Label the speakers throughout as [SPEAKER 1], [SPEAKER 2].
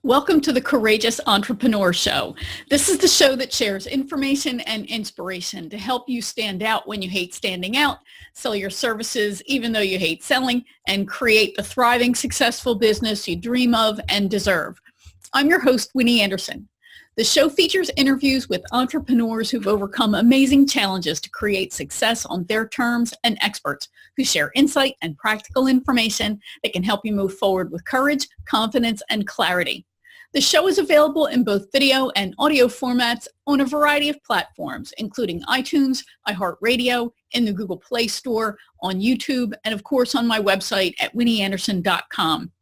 [SPEAKER 1] Welcome to the Courageous Entrepreneur Show. This is the show that shares information and inspiration to help you stand out when you hate standing out, sell your services even though you hate selling, and create the thriving, successful business you dream of and deserve. I'm your host, Winnie Anderson. The show features interviews with entrepreneurs who've overcome amazing challenges to create success on their terms and experts who share insight and practical information that can help you move forward with courage, confidence, and clarity. The show is available in both video and audio formats on a variety of platforms, including iTunes, iHeartRadio, in the Google Play Store, on YouTube, and of course on my website at winnieanderson.com.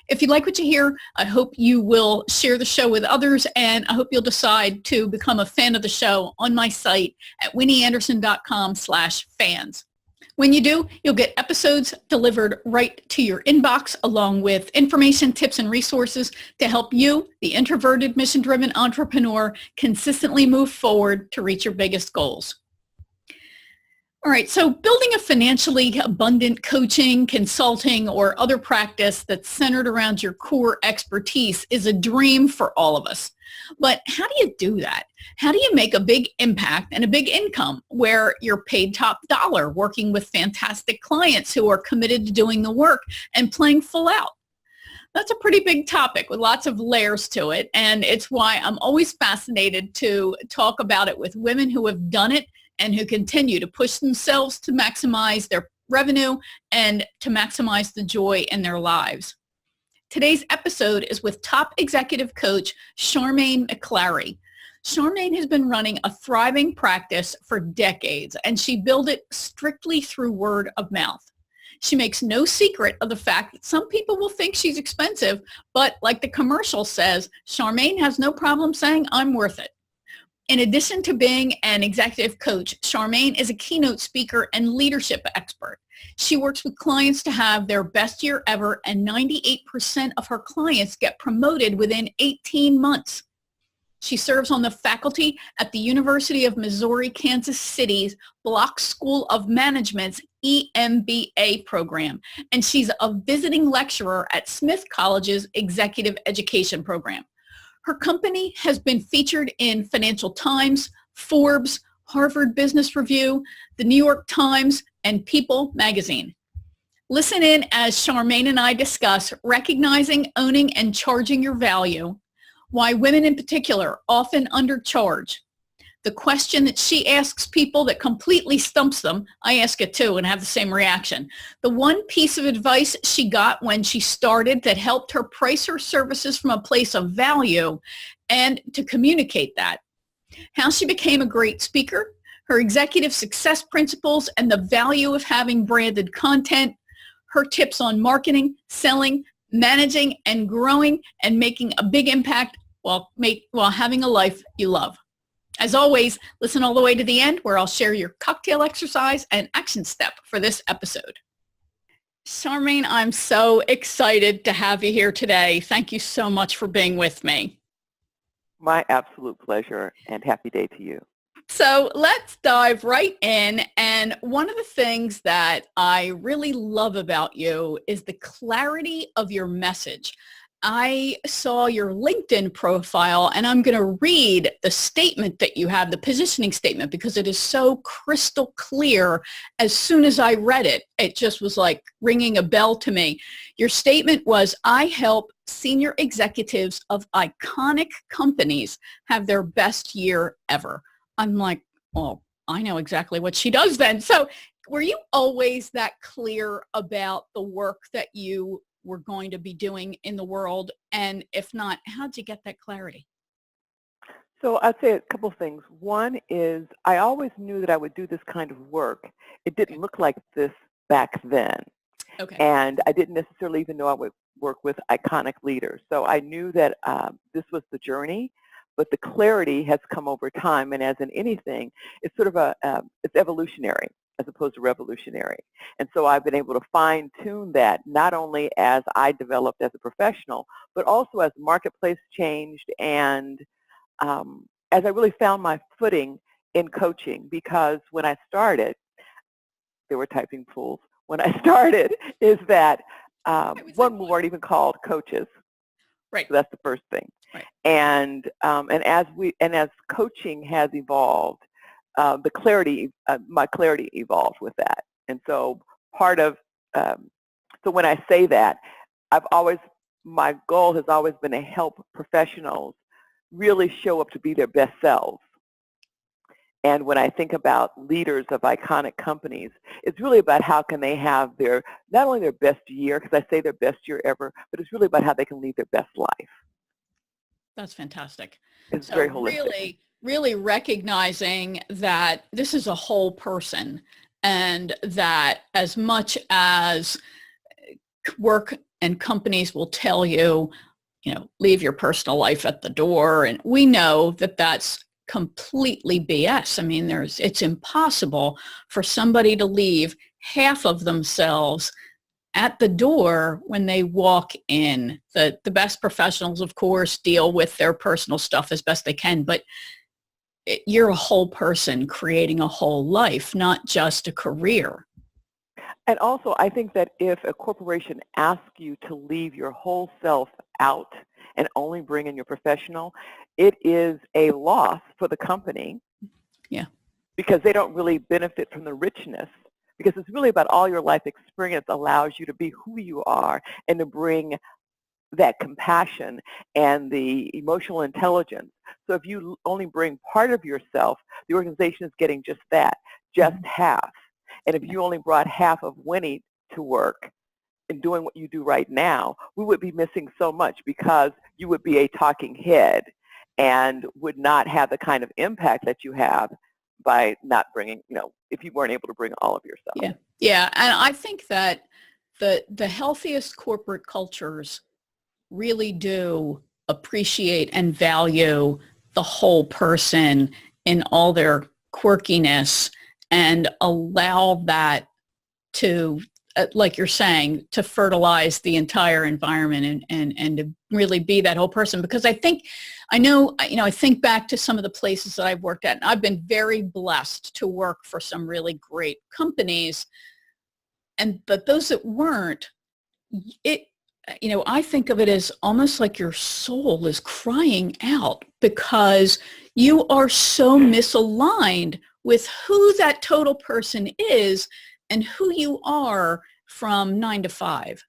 [SPEAKER 1] If you like what you hear, I hope you will share the show with others, and I hope you'll decide to become a fan of the show on my site at winnieanderson.com/fans. When you do, you'll get episodes delivered right to your inbox, along with information, tips, and resources to help you, the introverted, mission-driven entrepreneur, consistently move forward to reach your biggest goals. All right, so building a financially abundant coaching, consulting, or other practice that's centered around your core expertise is a dream for all of us. But how do you do that? How do you make a big impact and a big income where you're paid top dollar, working with fantastic clients who are committed to doing the work and playing full out? That's a pretty big topic with lots of layers to it, and it's why I'm always fascinated to talk about it with women who have done it and who continue to push themselves to maximize their revenue and to maximize the joy in their lives. Today's episode is with top executive coach Charmaine McClary. Charmaine has been running a thriving practice for decades, and she built it strictly through word of mouth. She makes no secret of the fact that some people will think she's expensive, but like the commercial says, Charmaine has no problem saying, "I'm worth it." In addition to being an executive coach, Charmaine is a keynote speaker and leadership expert. She works with clients to have their best year ever, and 98% of her clients get promoted within 18 months. She serves on the faculty at the University of Missouri, Kansas City's Block School of Management's EMBA program, and she's a visiting lecturer at Smith College's Executive Education program. Her company has been featured in Financial Times, Forbes, Harvard Business Review, the New York Times, and People magazine. Listen in as Charmaine and I discuss recognizing, owning, and charging your value, why women in particular often undercharge, the question that she asks people that completely stumps them. I ask it too and have the same reaction. The one piece of advice she got when she started that helped her price her services from a place of value and to communicate that. How she became a great speaker, her executive success principles and the value of having branded content, her tips on marketing, selling, managing, and growing and making a big impact while having a life you love. As always, listen all the way to the end where I'll share your cocktail exercise and action step for this episode. Charmaine, I'm so excited to have you here today. Thank you so much for being with me.
[SPEAKER 2] My absolute pleasure, and happy day to you.
[SPEAKER 1] So let's dive right in. And one of the things that I really love about you is the clarity of your message. I saw your LinkedIn profile, and I'm going to read the statement that you have, the positioning statement, because it is so crystal clear. As soon as I read it, it just was like ringing a bell to me. Your statement was, "I help senior executives of iconic companies have their best year ever." I'm like, well, I know exactly what she does then. So were you always that clear about the work that you were going to be doing in the world? And if not, how'd you get that clarity?
[SPEAKER 2] So I'd say a couple of things. One is I always knew that I would do this kind of work. It didn't look like this back then.
[SPEAKER 1] Okay.
[SPEAKER 2] And I didn't necessarily even know I would work with iconic leaders. So I knew that this was the journey, but the clarity has come over time. And as in anything, it's sort of it's evolutionary as opposed to revolutionary. And so I've been able to fine-tune that not only as I developed as a professional, but also as the marketplace changed and as I really found my footing in coaching. Because when I started, there were typing tools. When I started is that one, we weren't even called coaches.
[SPEAKER 1] Right.
[SPEAKER 2] So that's the first thing.
[SPEAKER 1] Right.
[SPEAKER 2] And as coaching has evolved, my clarity evolved with that. And so part of so when I say that, my goal has always been to help professionals really show up to be their best selves. And when I think about leaders of iconic companies, it's really about how can they have not only their best year, because I say their best year ever, but it's really about how they can lead their best life.
[SPEAKER 1] That's fantastic.
[SPEAKER 2] It's
[SPEAKER 1] So
[SPEAKER 2] very holistic.
[SPEAKER 1] really recognizing that this is a whole person, and that as much as work and companies will tell you, leave your personal life at the door, and we know that that's completely BS. I mean, it's impossible for somebody to leave half of themselves at the door when they walk in. The best professionals, of course, deal with their personal stuff as best they can, but you're a whole person creating a whole life, not just a career.
[SPEAKER 2] And also, I think that if a corporation asks you to leave your whole self out and only bring in your professional, it is a loss for the company.
[SPEAKER 1] Yeah.
[SPEAKER 2] Because they don't really benefit from the richness, because it's really about all your life experience allows you to be who you are and to bring that compassion and the emotional intelligence. So if you only bring part of yourself, the organization is getting just that, just half. And if you only brought half of Winnie to work and doing what you do right now, we would be missing so much, because you would be a talking head and would not have the kind of impact that you have by not bringing, if you weren't able to bring all of yourself.
[SPEAKER 1] Yeah. Yeah. And I think that the healthiest corporate cultures really do appreciate and value the whole person in all their quirkiness, and allow that to, like you're saying, to fertilize the entire environment and to really be that whole person. Because I think back to some of the places that I've worked at, and I've been very blessed to work for some really great companies. But those that weren't, I think of it as almost like your soul is crying out, because you are so misaligned with who that total person is and who you are from 9 to 5.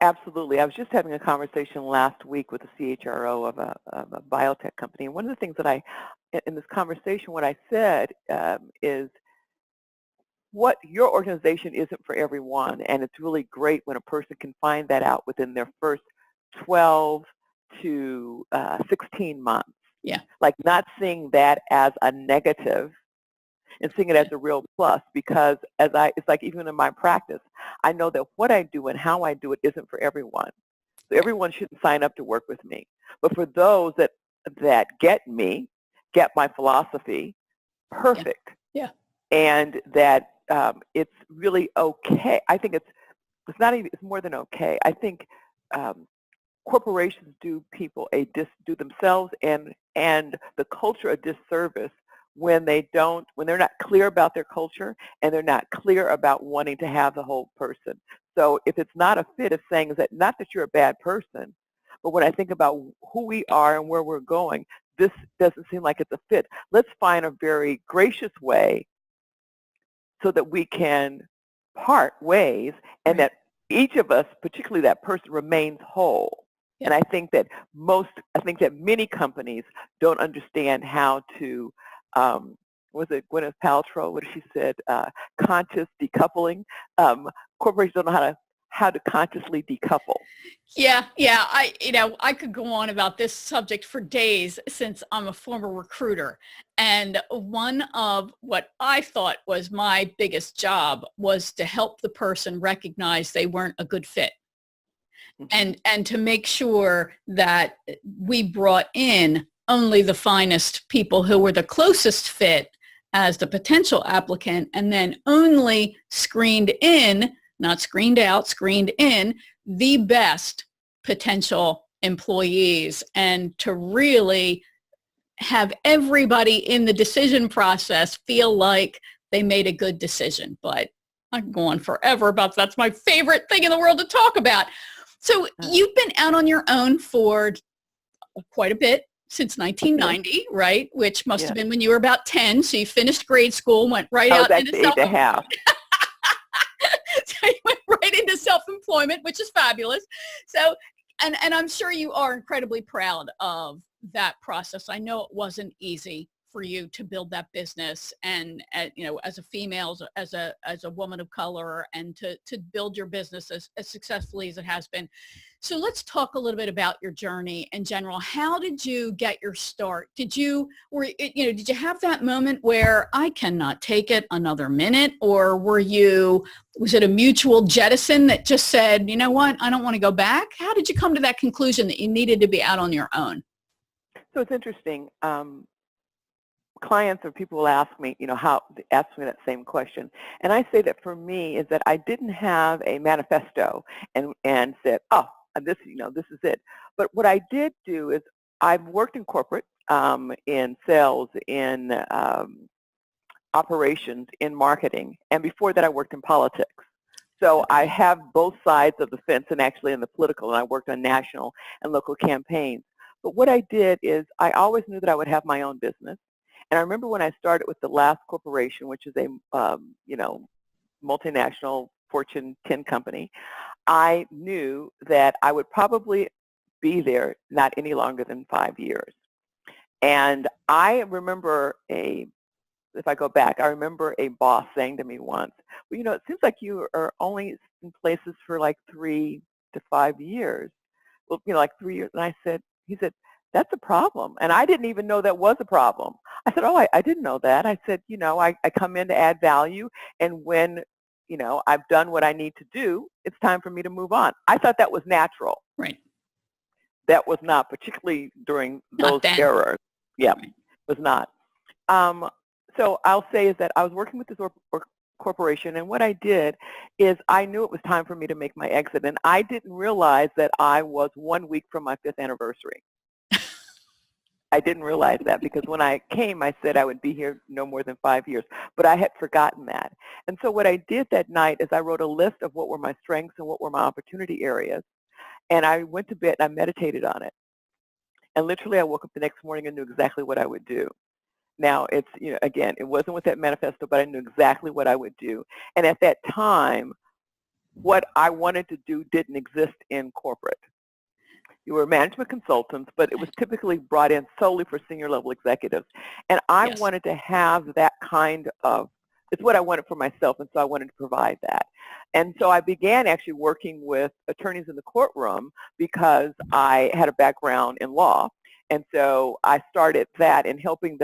[SPEAKER 2] Absolutely. I was just having a conversation last week with the CHRO of a biotech company. And one of the things that in this conversation, what I said is, what your organization isn't for everyone. And it's really great when a person can find that out within their first 12 to 16 months.
[SPEAKER 1] Yeah.
[SPEAKER 2] Like not seeing that as a negative and seeing it as a real plus, because it's like even in my practice, I know that what I do and how I do it isn't for everyone. So everyone shouldn't sign up to work with me. But for those that get me, get my philosophy, perfect.
[SPEAKER 1] Yeah.
[SPEAKER 2] And that it's really okay. I think it's not even, it's more than okay. I think corporations do themselves and the culture a disservice when they're not clear about their culture and they're not clear about wanting to have the whole person. So if it's not a fit, it's saying that not that you're a bad person, but when I think about who we are and where we're going, this doesn't seem like it's a fit. Let's find a very gracious way so that we can part ways, and that each of us, particularly that person, remains whole. Yeah. And I think that many companies don't understand how to, was it Gwyneth Paltrow, what she said, conscious decoupling. Corporations don't know how to consciously decouple.
[SPEAKER 1] Yeah. I could go on about this subject for days, since I'm a former recruiter. And one of what I thought was my biggest job was to help the person recognize they weren't a good fit. Mm-hmm. And to make sure that we brought in only the finest people who were the closest fit as the potential applicant, and then only screened in, not screened out, screened in, the best potential employees, and to really have everybody in the decision process feel like they made a good decision. But I'm going forever about that's my favorite thing in the world to talk about. So you've been out on your own for quite a bit, since
[SPEAKER 2] Yeah.
[SPEAKER 1] 1990, right? Which must
[SPEAKER 2] Yeah.
[SPEAKER 1] have been when you were about 10. So you finished grade school, went right
[SPEAKER 2] I was
[SPEAKER 1] out into
[SPEAKER 2] actually 8.5.
[SPEAKER 1] so you went right into self-employment, which is fabulous. So, and I'm sure you are incredibly proud of that process. I know it wasn't easy for you to build that business, and you know, as a female, as a woman of color, and to build your business as successfully as it has been. So let's talk a little bit about your journey in general. How did you get your start? Did you have that moment where I cannot take it another minute, or was it a mutual jettison that just said, you know what, I don't want to go back? How did you come to that conclusion that you needed to be out on your own?
[SPEAKER 2] So it's interesting. Clients or people will ask me, ask me that same question. And I say that for me is that I didn't have a manifesto and said, oh, this is it. But what I did do is I've worked in corporate, in sales, in operations, in marketing, and before that I worked in politics. So I have both sides of the fence, and actually in the political, and I worked on national and local campaigns. But what I did is I always knew that I would have my own business. And I remember when I started with the last corporation, which is a multinational Fortune 10 company, I knew that I would probably be there not any longer than 5 years. And I remember if I go back, I remember a boss saying to me once, well, it seems like you are only in places for like 3 to 5 years. Well, like 3 years. And he said, that's a problem. And I didn't even know that was a problem. I said, oh, I didn't know that. I said, I come in to add value. And when, I've done what I need to do, it's time for me to move on. I thought that was natural.
[SPEAKER 1] Right.
[SPEAKER 2] That was not, particularly during those eras. Yeah,
[SPEAKER 1] Right.
[SPEAKER 2] Was not. So I'll say is that I was working with this corporation, and what I did is I knew it was time for me to make my exit, and I didn't realize that I was 1 week from my 5th anniversary. I didn't realize that because when I came, I said I would be here no more than 5 years, but I had forgotten that. And so what I did that night is I wrote a list of what were my strengths and what were my opportunity areas, and I went to bed and I meditated on it. And literally I woke up the next morning and knew exactly what I would do. Now, it's, again, it wasn't with that manifesto, but I knew exactly what I would do. And at that time, what I wanted to do didn't exist in corporate. You were management consultants, but it was typically brought in solely for senior level executives. And I wanted to have that kind of, it's what I wanted for myself, and so I wanted to provide that. And so I began actually working with attorneys in the courtroom because I had a background in law. And so I started that in helping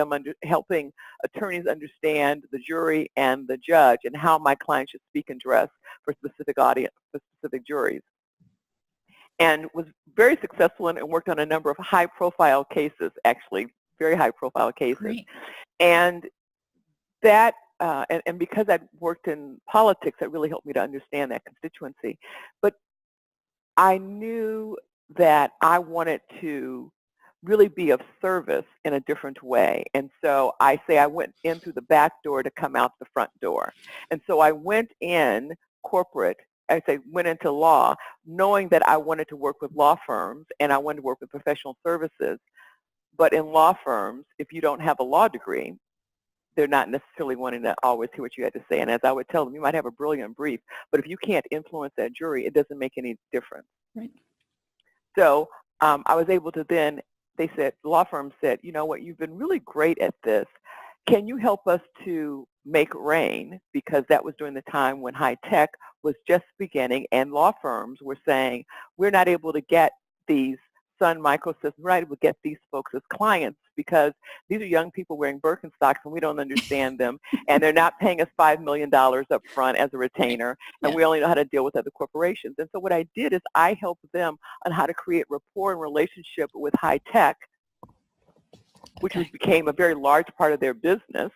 [SPEAKER 2] attorneys understand the jury and the judge and how my clients should speak and dress for specific audience, for specific juries. And was very successful and worked on a number of high-profile cases, actually, very high-profile cases.
[SPEAKER 1] Great.
[SPEAKER 2] And that, and because I'd worked in politics, that really helped me to understand that constituency. But I knew that I wanted to really be of service in a different way. And so I went in through the back door to come out the front door. And so I went in corporate, went into law, knowing that I wanted to work with law firms and I wanted to work with professional services. But in law firms, if you don't have a law degree, they're not necessarily wanting to always hear what you had to say. And as I would tell them, you might have a brilliant brief, but if you can't influence that jury, it doesn't make any difference.
[SPEAKER 1] Right.
[SPEAKER 2] So I was able to then, the law firm said, you know what, you've been really great at this. Can you help us to make rain? Because that was during the time when high tech was just beginning and law firms were saying, we're not able to get these Sun Microsystems, right, we'll get these folks as clients because these are young people wearing Birkenstocks and we don't understand them and they're not paying us $5 million up front as a retainer and we only know how to deal with other corporations. And so what I did is I helped them on how to create rapport and relationship with high tech, which became a very large part of their business.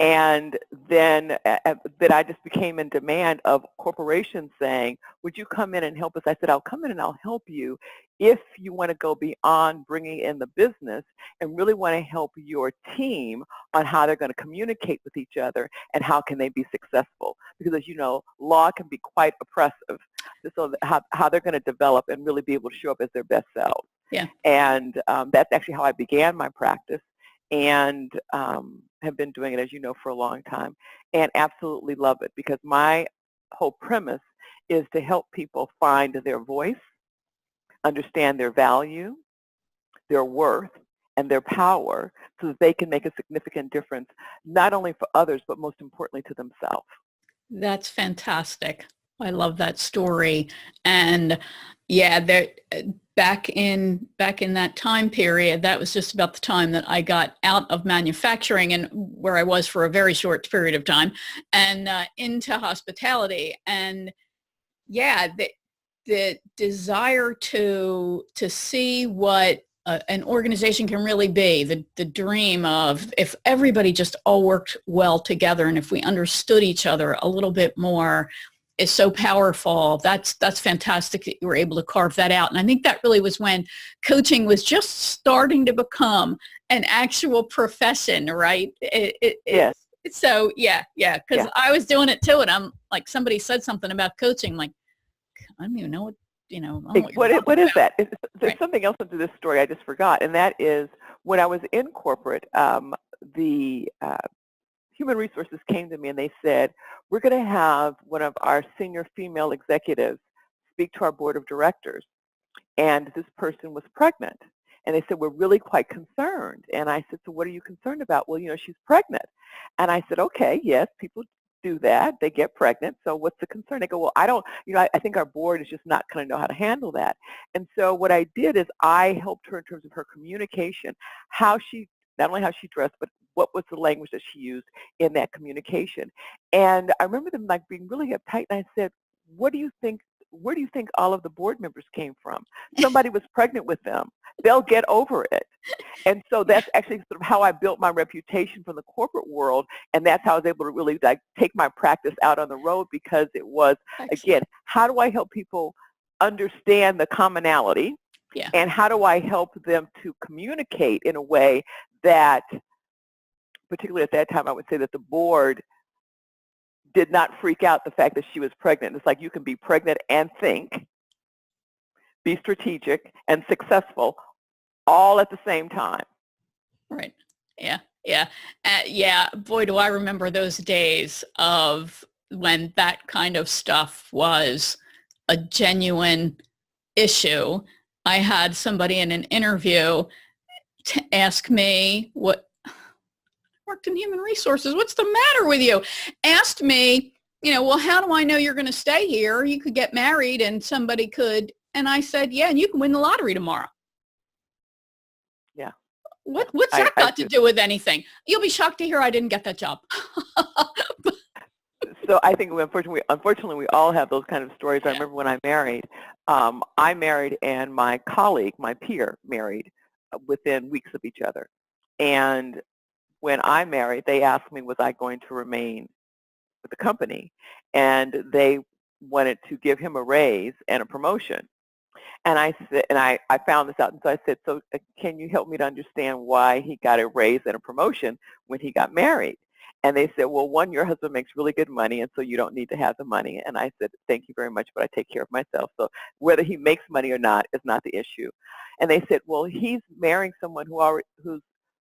[SPEAKER 2] And then that I just became in demand of corporations saying, would you come in and help us? I said, I'll come in and I'll help you if you want to go beyond bringing in the business and really want to help your team on how they're going to communicate with each other and how can they be successful. Because as you know, law can be quite oppressive. So how they're going to develop and really be able to show up as their best selves.
[SPEAKER 1] Yeah.
[SPEAKER 2] And that's actually how I began my practice, and have been doing it, as you know, for a long time, and absolutely love it, because my whole premise is to help people find their voice, understand their value, their worth, and their power, so that they can make a significant difference, not only for others, but most importantly to themselves.
[SPEAKER 1] That's fantastic. I love that story. And yeah, there, back in that time period, that was just about the time that I got out of manufacturing, and where I was for a very short period of time, and into hospitality. And yeah, the desire to see what an organization can really be, the dream of if everybody just all worked well together and if we understood each other a little bit more, is so powerful. That's fantastic that you were able to carve that out. And I think that really was when coaching was just starting to become an actual profession, right?
[SPEAKER 2] Yes.
[SPEAKER 1] So yeah, because
[SPEAKER 2] Yeah.
[SPEAKER 1] I was doing it too, and I'm like, somebody said something about coaching, I'm like, I don't even know what, I don't know
[SPEAKER 2] What is that? There's
[SPEAKER 1] Right.
[SPEAKER 2] something else into this story I just forgot, and that is when I was in corporate, the human resources came to me and they said, we're going to have one of our senior female executives speak to our board of directors. And this person was pregnant. And they said, we're really quite concerned. And I said, so what are you concerned about? Well, she's pregnant. And I said, okay, yes, people do that. They get pregnant. So what's the concern? They go, well, I don't, I think our board is just not going to know how to handle that. And so what I did is I helped her in terms of her communication, not only how she dressed, but what was the language that she used in that communication. And I remember them like being really uptight, and I said, where do you think all of the board members came from? Somebody was pregnant with them. They'll get over it. And so that's actually sort of how I built my reputation from the corporate world, and that's how I was able to really take my practice out on the road, because it was, again, how do I help people understand the commonality?
[SPEAKER 1] Yeah.
[SPEAKER 2] And how do I help them to communicate in a way that, particularly at that time, I would say that the board did not freak out the fact that she was pregnant. It's like you can be pregnant and think, be strategic and successful all at the same time.
[SPEAKER 1] Right. Yeah. Yeah. Boy, do I remember those days of when that kind of stuff was a genuine issue. I had somebody in an interview to ask me worked in human resources. What's the matter with you? Asked me, well, how do I know you're going to stay here? You could get married and somebody could. And I said, yeah, and you can win the lottery tomorrow.
[SPEAKER 2] Yeah.
[SPEAKER 1] What's that got to do with anything? You'll be shocked to hear I didn't get that job.
[SPEAKER 2] So I think unfortunately, we all have those kind of stories.
[SPEAKER 1] Yeah.
[SPEAKER 2] I remember when I married and my colleague, my peer, married within weeks of each other. And when I married, they asked me, was I going to remain with the company? And they wanted to give him a raise and a promotion. And I said, and I found this out, and so I said, so can you help me to understand why he got a raise and a promotion when he got married? And they said, well, one, your husband makes really good money, and so you don't need to have the money. And I said, thank you very much, but I take care of myself. So whether he makes money or not is not the issue. And they said, well, he's marrying someone who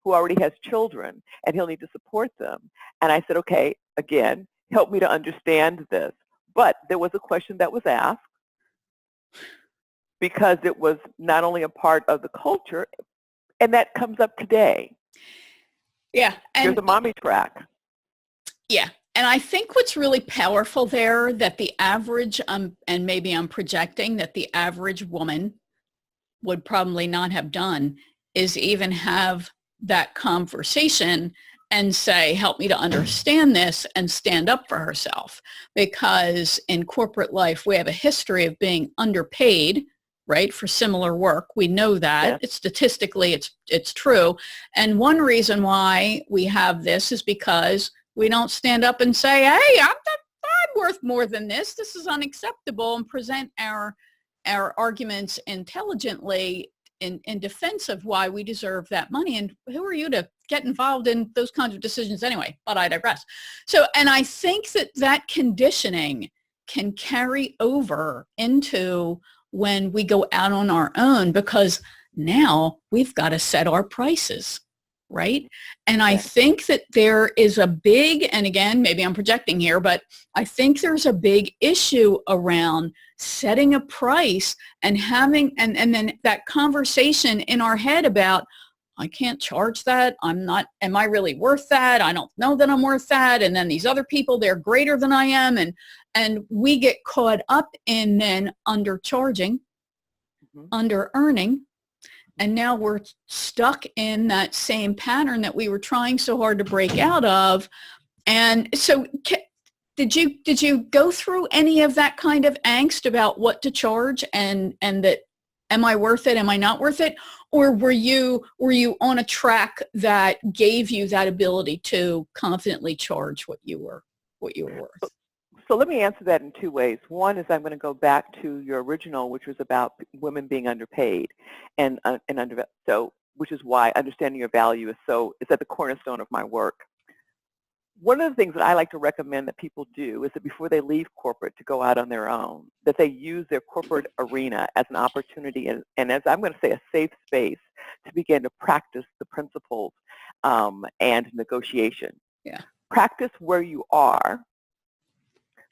[SPEAKER 2] already has children, and he'll need to support them. And I said, okay, again, help me to understand this. But there was a question that was asked, because it was not only a part of the culture, and that comes up today.
[SPEAKER 1] Yeah. And
[SPEAKER 2] there's a mommy track.
[SPEAKER 1] Yeah. And I think what's really powerful there, that the average, and maybe I'm projecting, that the average woman would probably not have done, is even have that conversation and say, help me to understand this, and stand up for herself. Because in corporate life, we have a history of being underpaid, right, for similar work. We know that.
[SPEAKER 2] Yes.
[SPEAKER 1] It's statistically, it's true. And one reason why we have this is because We don't stand up and say, hey, I'm worth more than this. This is unacceptable, and present our arguments intelligently in defense of why we deserve that money. And who are you to get involved in those kinds of decisions anyway? But I digress. So, and I think that conditioning can carry over into when we go out on our own, because now we've got to set our prices, right? And I think that there is a big, and again, maybe I'm projecting here, but I think there's a big issue around setting a price and having, and then that conversation in our head about, I can't charge that. I'm not, am I really worth that? I don't know that I'm worth that. And then these other people, they're greater than I am. And we get caught up in then undercharging, under earning. And now we're stuck in that same pattern that we were trying so hard to break out of. And so did you go through any of that kind of angst about what to charge and that, am I worth it? Am I not worth it? Or were you on a track that gave you that ability to confidently charge what you were worth?
[SPEAKER 2] So let me answer that in two ways. One is I'm going to go back to your original, which was about women being underpaid, which is why understanding your value is at the cornerstone of my work. One of the things that I like to recommend that people do is that before they leave corporate to go out on their own, that they use their corporate arena as an opportunity and as I'm going to say, a safe space to begin to practice the principles and negotiation.
[SPEAKER 1] Yeah.
[SPEAKER 2] Practice where you are,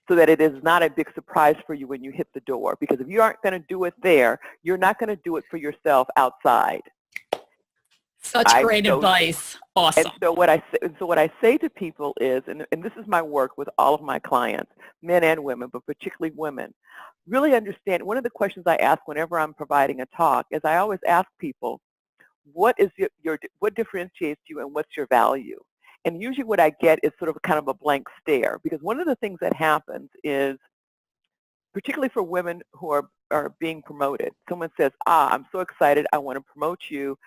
[SPEAKER 2] so that it is not a big surprise for you when you hit the door. Because if you aren't going to do it there, you're not going to do it for yourself outside.
[SPEAKER 1] Such great advice. Awesome.
[SPEAKER 2] And so what I say to people is, and this is my work with all of my clients, men and women, but particularly women, really understand, one of the questions I ask whenever I'm providing a talk is I always ask people, what differentiates you and what's your value? And usually what I get is sort of kind of a blank stare, because one of the things that happens is, particularly for women who are being promoted, someone says, I'm so excited, I want to promote you,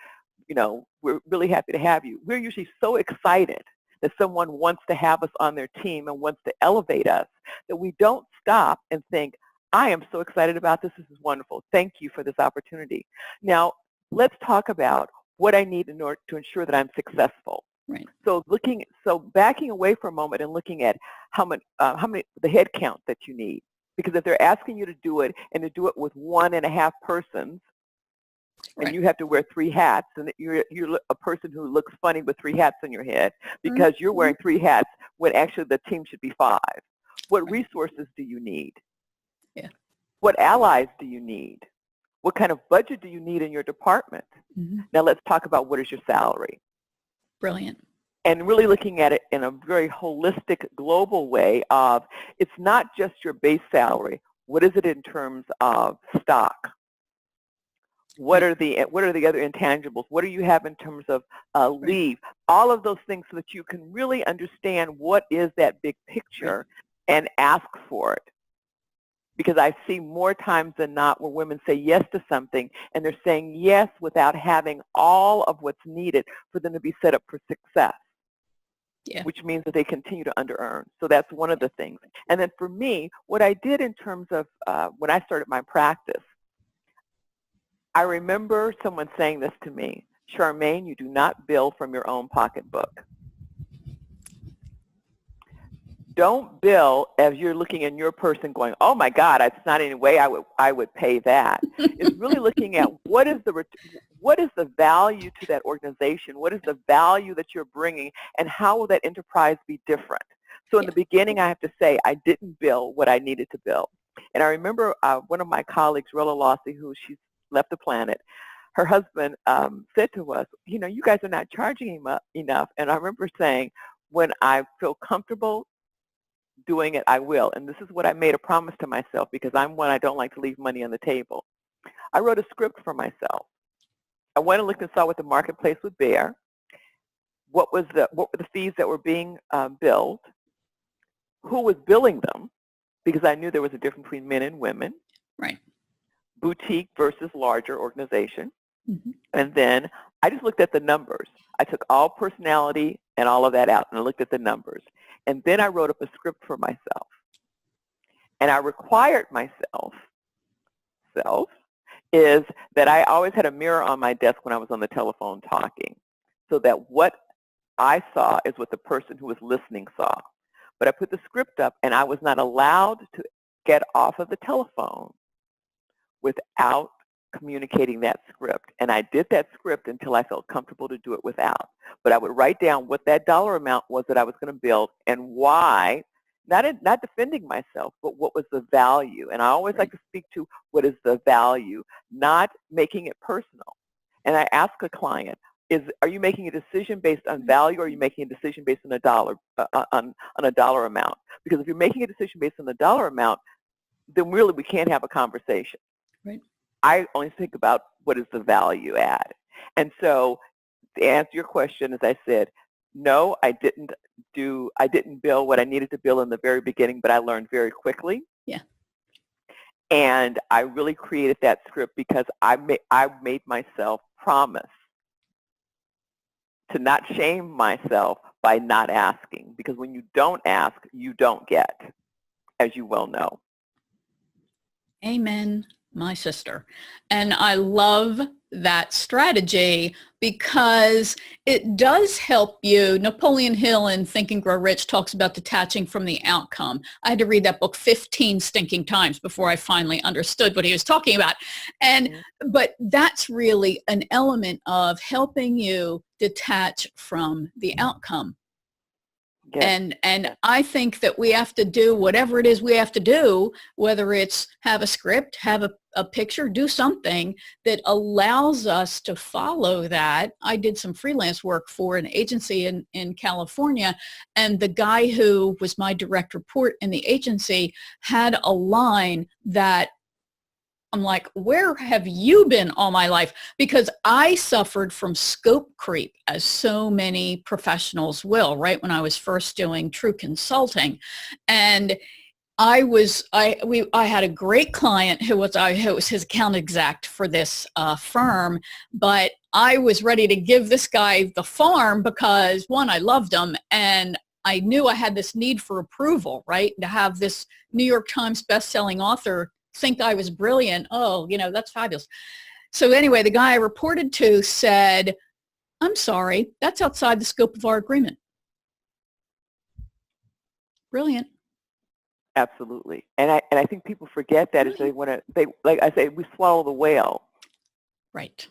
[SPEAKER 2] we're really happy to have you. We're usually so excited that someone wants to have us on their team and wants to elevate us that we don't stop and think, I am so excited about this, this is wonderful, thank you for this opportunity. Now, let's talk about what I need in order to ensure that I'm successful.
[SPEAKER 1] Right.
[SPEAKER 2] So backing away for a moment and looking at how many the head count that you need, because if they're asking you to do it and to do it with 1.5 persons,
[SPEAKER 1] right,
[SPEAKER 2] and you have to wear 3 hats, and you're a person who looks funny with 3 hats on your head because you're wearing 3 hats when actually the team should be 5. What resources do you need?
[SPEAKER 1] Yeah.
[SPEAKER 2] What allies do you need? What kind of budget do you need in your department? Now let's talk about what is your salary.
[SPEAKER 1] Brilliant.
[SPEAKER 2] And really looking at it in a very holistic, global way of, it's not just your base salary. What is it in terms of stock? What are the other intangibles? What do you have in terms of leave? All of those things, so that you can really understand what is that big picture and ask for it. Because I see more times than not where women say yes to something, and they're saying yes without having all of what's needed for them to be set up for success, which means that they continue to under-earn. So that's one of the things. And then for me, what I did in terms of when I started my practice, I remember someone saying this to me, Charmaine, you do not bill from your own pocketbook. Don't bill as you're looking in your person going, oh my God, it's not any way I would pay that. It's really looking at what is the value to that organization? What is the value that you're bringing, and how will that enterprise be different? So in the beginning, I have to say I didn't bill what I needed to bill. And I remember one of my colleagues, Rilla Lossie, who she's left the planet, her husband said to us, you guys are not charging him enough. And I remember saying, when I feel comfortable doing it, I will. And this is what I made a promise to myself, because I'm one, I don't like to leave money on the table. I wrote a script for myself. I went and looked and saw what the marketplace would bear, what were the fees that were being billed, who was billing them, because I knew there was a difference between men and women,
[SPEAKER 1] right,
[SPEAKER 2] boutique versus larger organization. And then I just looked at the numbers. I took all personality and all of that out, and I looked at the numbers. And then I wrote up a script for myself. And I required myself is that I always had a mirror on my desk when I was on the telephone talking, so that what I saw is what the person who was listening saw. But I put the script up, and I was not allowed to get off of the telephone without communicating that script. And I did that script until I felt comfortable to do it without. But I would write down what that dollar amount was that I was going to bill and why, not defending myself, but what was the value. And I always like to speak to what is the value, not making it personal. And I ask a client, are you making a decision based on value, or are you making a decision based on a dollar on a dollar amount? Because if you're making a decision based on the dollar amount, then really we can't have a conversation.
[SPEAKER 1] Right.
[SPEAKER 2] I only think about what is the value add. And so to answer your question, as I said, no, I didn't bill what I needed to bill in the very beginning, but I learned very quickly.
[SPEAKER 1] Yeah.
[SPEAKER 2] And I really created that script because I made myself promise to not shame myself by not asking, because when you don't ask, you don't get, as you well know.
[SPEAKER 1] Amen, my sister. And I love that strategy because it does help you. Napoleon Hill in Think and Grow Rich talks about detaching from the outcome. I had to read that book 15 stinking times before I finally understood what he was talking about. And but that's really an element of helping you detach from the outcome. Yes. And I think that we have to do whatever it is we have to do, whether it's have a script, have a picture, do something that allows us to follow that. I did some freelance work for an agency in California, and the guy who was my direct report in the agency had a line that I'm like, where have you been all my life? Because I suffered from scope creep, as so many professionals will, right, when I was first doing true consulting. And I had a great client who was his account exec for this firm, but I was ready to give this guy the farm because, one, I loved him, and I knew I had this need for approval, right, to have this New York Times best-selling author think I was brilliant. Oh, that's fabulous. So anyway, the guy I reported to said, I'm sorry, that's outside the scope of our agreement. Brilliant.
[SPEAKER 2] Absolutely. And I think people forget that is they like I say, we swallow the whale.
[SPEAKER 1] Right.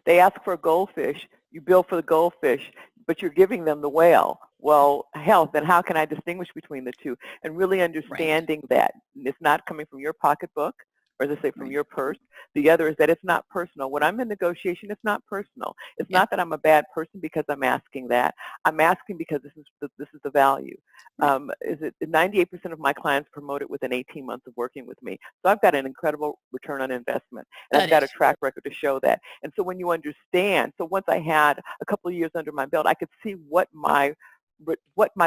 [SPEAKER 2] They ask for a goldfish, you bill for the goldfish, but you're giving them the whale. Well, hell, then how can I distinguish between the two? And really understanding that it's not coming from your pocketbook, or as I say, from your purse. The other is that it's not personal. When I'm in negotiation, it's not personal. It's not that I'm a bad person because I'm asking that. I'm asking because this is the value. Is it 98% of my clients promoted within 18 months of working with me? So I've got an incredible return on investment, and I've got a track record to show that. And so when you understand, so once I had a couple of years under my belt, I could see what my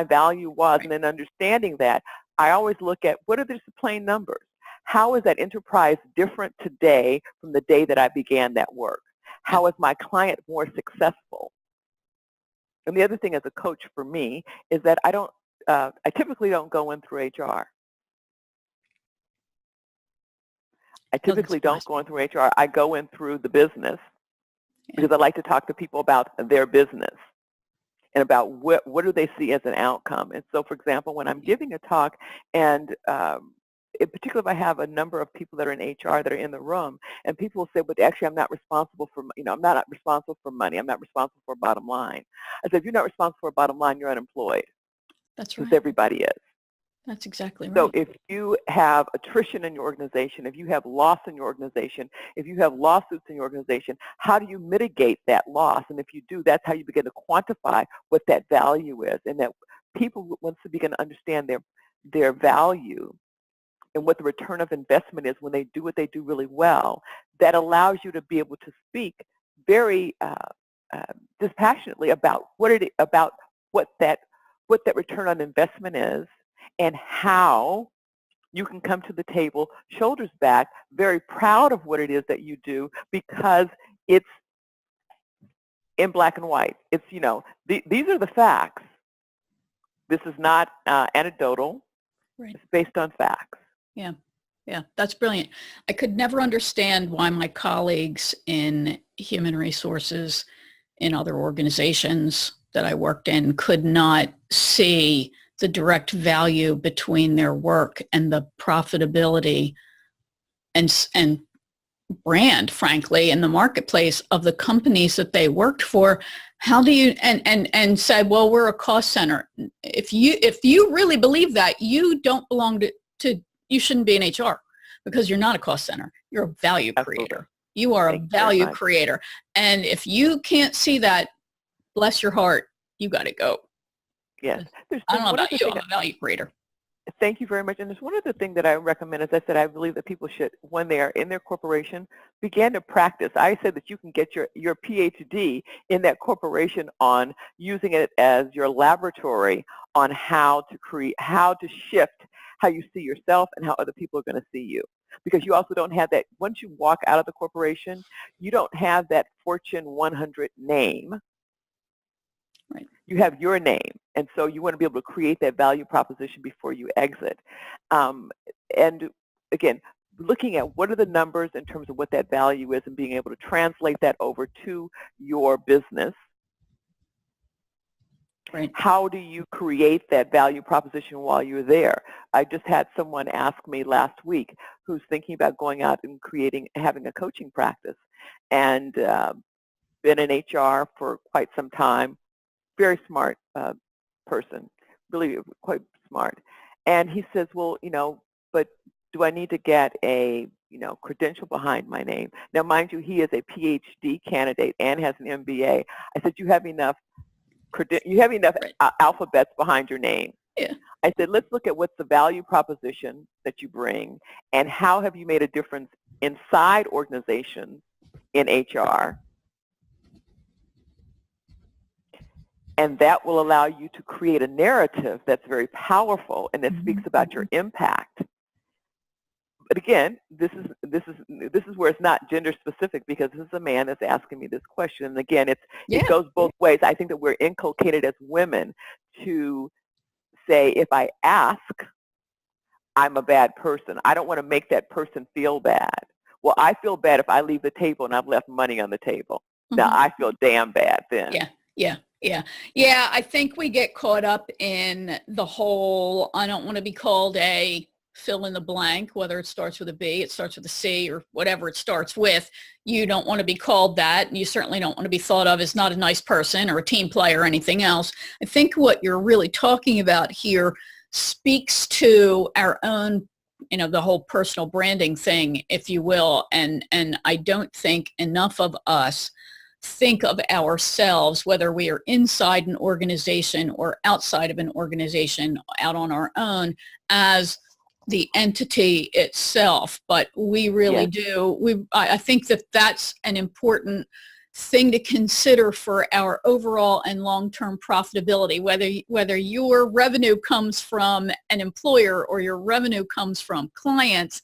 [SPEAKER 2] value was, and in understanding that, I always look at what are the plain numbers. How is that enterprise different today from the day that I began that work? How is my client more successful? And the other thing as a coach for me is that I typically don't go in through HR. I typically don't go in through HR. I go in through the business because I like to talk to people about their business and about what do they see as an outcome. And so, for example, when I'm giving a talk, and in particular, if I have a number of people that are in HR that are in the room, and people will say, "But actually, I'm not responsible for, I'm not responsible for money. I'm not responsible for a bottom line." I said, "If you're not responsible for a bottom line, you're unemployed."
[SPEAKER 1] That's right.
[SPEAKER 2] Because everybody is.
[SPEAKER 1] That's exactly right.
[SPEAKER 2] So if you have attrition in your organization, if you have loss in your organization, if you have lawsuits in your organization, how do you mitigate that loss? And if you do, that's how you begin to quantify what that value is, and that people, once they begin to understand their value and what the return of investment is when they do what they do really well, that allows you to be able to speak very dispassionately about what that return on investment is, and how you can come to the table shoulders back, very proud of what it is that you do, because it's in black and white. It's, these are the facts. This is not anecdotal.
[SPEAKER 1] Right.
[SPEAKER 2] It's based on facts.
[SPEAKER 1] Yeah. Yeah, that's brilliant. I could never understand why my colleagues in human resources in other organizations that I worked in could not see the direct value between their work and the profitability and brand, frankly, in the marketplace of the companies that they worked for. How do you and said, well, we're a cost center. If you really believe that, you don't belong to you shouldn't be in HR, because you're not a cost center. You're a value creator. You are a value creator. And if you can't see that, bless your heart, you got to go.
[SPEAKER 2] Yes.
[SPEAKER 1] I don't know about you, I'm a value creator.
[SPEAKER 2] Thank you very much. And there's one other thing that I recommend. As I said, I believe that people should, when they are in their corporation, begin to practice. I said that you can get your PhD in that corporation on using it as your laboratory on how to shift how you see yourself and how other people are going to see you. Because you also don't have that, once you walk out of the corporation, you don't have that Fortune 100 name.
[SPEAKER 1] Right.
[SPEAKER 2] You have your name, and so you want to be able to create that value proposition before you exit. And again, looking at what are the numbers in terms of what that value is and being able to translate that over to your business.
[SPEAKER 1] Right.
[SPEAKER 2] How do you create that value proposition while you're there? I just had someone ask me last week who's thinking about going out and having a coaching practice, and been in HR for quite some time. Very smart person, really quite smart. And he says, well, but do I need to get a, credential behind my name? Now, mind you, he is a PhD candidate and has an MBA. I said, you have enough alphabets behind your name.
[SPEAKER 1] Yeah.
[SPEAKER 2] I said, let's look at what's the value proposition that you bring and how have you made a difference inside organizations in HR. And that will allow you to create a narrative that's very powerful and that speaks about your impact. But again, this is where it's not gender specific, because this is a man that's asking me this question. And again, it goes both ways. I think that we're inculcated as women to say, if I ask, I'm a bad person. I don't want to make that person feel bad. Well, I feel bad if I leave the table and I've left money on the table. Now I feel damn bad then.
[SPEAKER 1] Yeah, I think we get caught up in the whole, I don't want to be called a fill in the blank, whether it starts with a B, it starts with a C, or whatever it starts with. You don't want to be called that, and you certainly don't want to be thought of as not a nice person or a team player or anything else. I think what you're really talking about here speaks to our own, the whole personal branding thing, if you will, and I don't think enough of us think of ourselves, whether we are inside an organization or outside of an organization, out on our own, as the entity itself. But we really do. I think that that's an important thing to consider for our overall and long-term profitability, whether your revenue comes from an employer or your revenue comes from clients.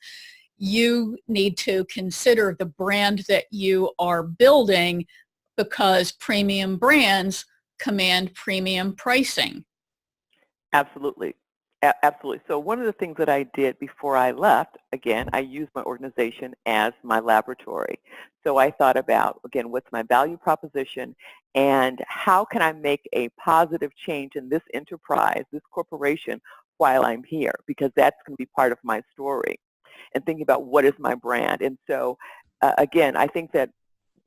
[SPEAKER 1] You need to consider the brand that you are building, because premium brands command premium pricing.
[SPEAKER 2] Absolutely. Absolutely. So one of the things that I did before I left, again, I used my organization as my laboratory. So I thought about, again, what's my value proposition and how can I make a positive change in this enterprise, this corporation, while I'm here, because that's going to be part of my story, and thinking about what is my brand. And so, again, I think that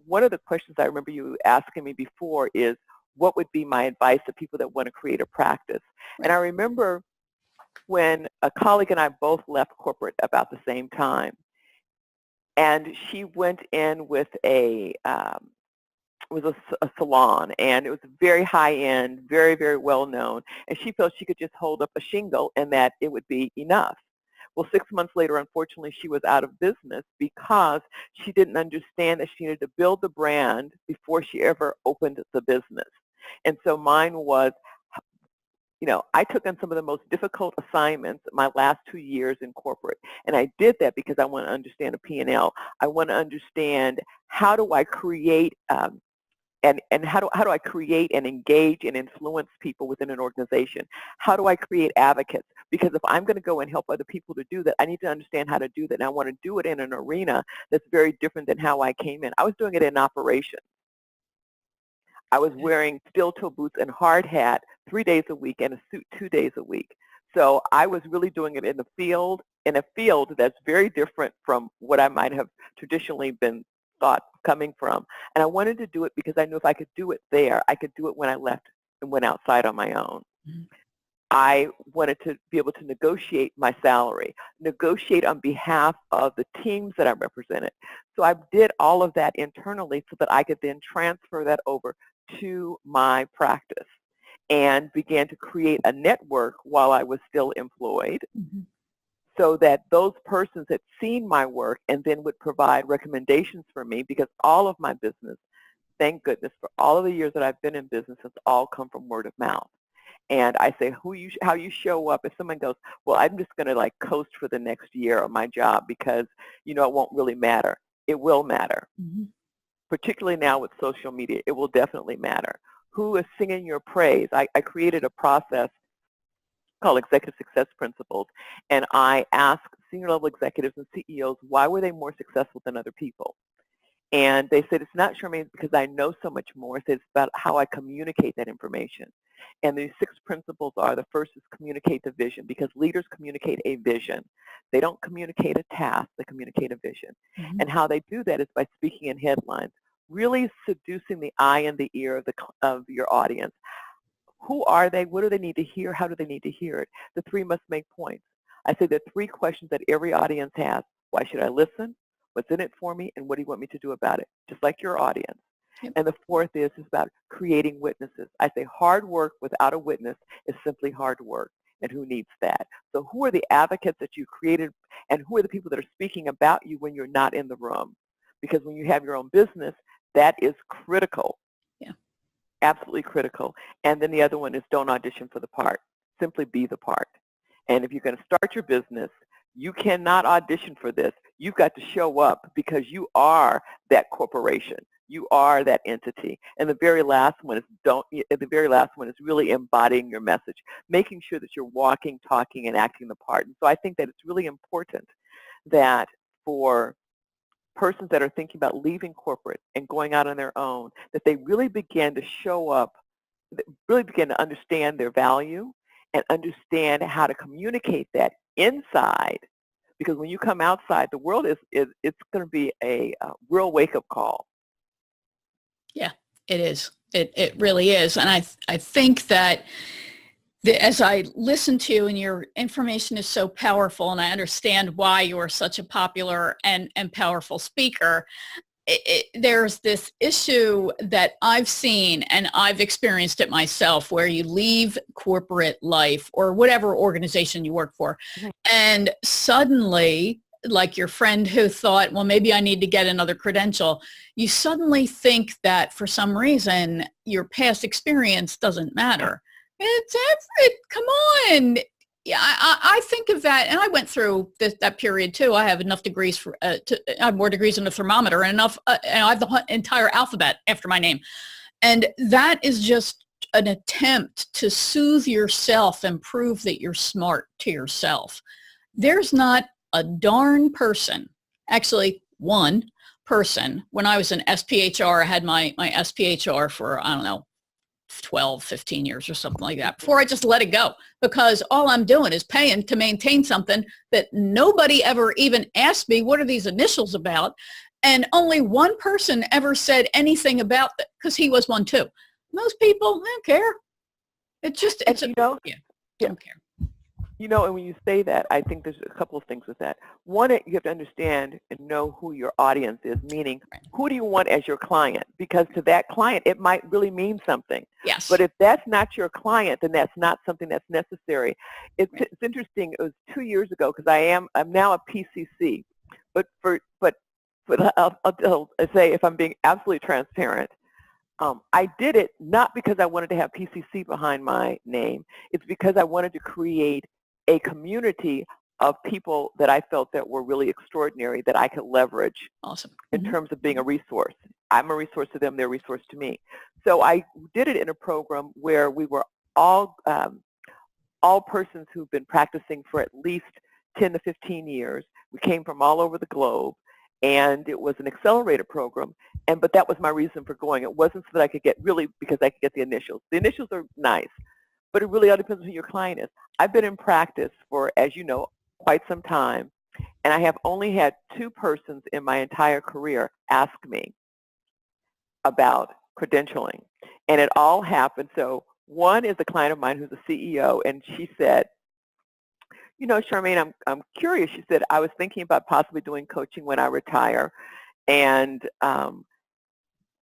[SPEAKER 2] one of the questions I remember you asking me before is, what would be my advice to people that want to create a practice? And I remember when a colleague and I both left corporate about the same time, and she went in with a salon, and it was very high-end, very, very well-known, and she felt she could just hold up a shingle and that it would be enough. Well, 6 months later, unfortunately, she was out of business because she didn't understand that she needed to build the brand before she ever opened the business. And so mine was, I took on some of the most difficult assignments my last 2 years in corporate. And I did that because I want to understand a P&L. I want to understand, how do I create and how do I create and engage and influence people within an organization? How do I create advocates? Because if I'm going to go and help other people to do that, I need to understand how to do that. And I want to do it in an arena that's very different than how I came in. I was doing it in operations. I was wearing steel-toe boots and hard hat 3 days a week and a suit 2 days a week. So I was really doing it in the field, in a field that's very different from what I might have traditionally been thought coming from. And I wanted to do it because I knew if I could do it there, I could do it when I left and went outside on my own. Mm-hmm. I wanted to be able to negotiate my salary, negotiate on behalf of the teams that I represented. So I did all of that internally so that I could then transfer that over to my practice and began to create a network while I was still employed. Mm-hmm. So that those persons had seen my work and then would provide recommendations for me, because all of my business, thank goodness, for all of the years that I've been in business, has all come from word of mouth. And I say, how you show up. If someone goes, well, I'm just going to like coast for the next year on my job because, you know, it won't really matter. It will matter. Mm-hmm. Particularly now with social media, it will definitely matter. Who is singing your praise? I created a process called Executive Success Principles, and I ask senior level executives and CEOs, why were they more successful than other people? And they said, it's not, Charmaine, because I know so much more. It's about how I communicate that information. And the 6 principles are, the first is communicate the vision, because leaders communicate a vision. They don't communicate a task, they communicate a vision. Mm-hmm. And how they do that is by speaking in headlines, really seducing the eye and the ear of your audience. Who are they? What do they need to hear? How do they need to hear it? The 3 must make points. I say there are 3 questions that every audience has. Why should I listen? What's in it for me? And what do you want me to do about it? Just like your audience. Yep. And the 4th is about creating witnesses. I say hard work without a witness is simply hard work. And who needs that? So who are the advocates that you created, and who are the people that are speaking about you when you're not in the room? Because when you have your own business, that is critical. Yeah. Absolutely critical. And then the other one is don't audition for the part. Simply be the part. And if you're going to start your business, you cannot audition for this. You've got to show up because you are that corporation. You are that entity. And the very last one is really embodying your message, making sure that you're walking, talking, and acting the part. And so I think that it's really important that for persons that are thinking about leaving corporate and going out on their own, that they really begin to show up, really begin to understand their value and understand how to communicate that inside. Because when you come outside, the world it's going to be a real wake-up call.
[SPEAKER 1] Yeah, it is. It really is. And I think that as I listen to you, and your information is so powerful, and I understand why you're such a popular and powerful speaker, there's this issue that I've seen, and I've experienced it myself, where you leave corporate life or whatever organization you work for, mm-hmm. and suddenly, like your friend who thought, well, maybe I need to get another credential, you suddenly think that for some reason your past experience doesn't matter. Come on. Yeah, I think of that, and I went through that period too. I have enough degrees I have more degrees than a thermometer, and enough. And I have the entire alphabet after my name, and that is just an attempt to soothe yourself and prove that you're smart to yourself. There's not a darn person, actually one person. When I was in SPHR, I had my SPHR for, I don't know, 12, 15 years or something like that before I just let it go, because all I'm doing is paying to maintain something that nobody ever even asked me, what are these initials about? And only one person ever said anything about that, because he was one too. Most people, they don't care. Don't care.
[SPEAKER 2] You know, and when you say that, I think there's a couple of things with that. One, you have to understand and know who your audience is, meaning who do you want as your client? Because to that client, it might really mean something.
[SPEAKER 1] Yes.
[SPEAKER 2] But if that's not your client, then that's not something that's necessary. It's interesting. It was 2 years ago, because I'm now a PCC. But I'll say, if I'm being absolutely transparent, I did it not because I wanted to have PCC behind my name. It's because I wanted to create a community of people that I felt that were really extraordinary that I could leverage.
[SPEAKER 1] Awesome.
[SPEAKER 2] In terms of being a resource. I'm a resource to them, they're a resource to me. So I did it in a program where we were all persons who've been practicing for at least 10 to 15 years. We came from all over the globe, and it was an accelerator program. But that was my reason for going. It wasn't so that I could get because I could get the initials. The initials are nice, but it really all depends on who your client is. I've been in practice for, as you know, quite some time, and I have only had 2 persons in my entire career ask me about credentialing. And it all happened. So one is a client of mine who's a CEO, and she said, you know, Charmaine, I'm curious. She said, I was thinking about possibly doing coaching when I retire. And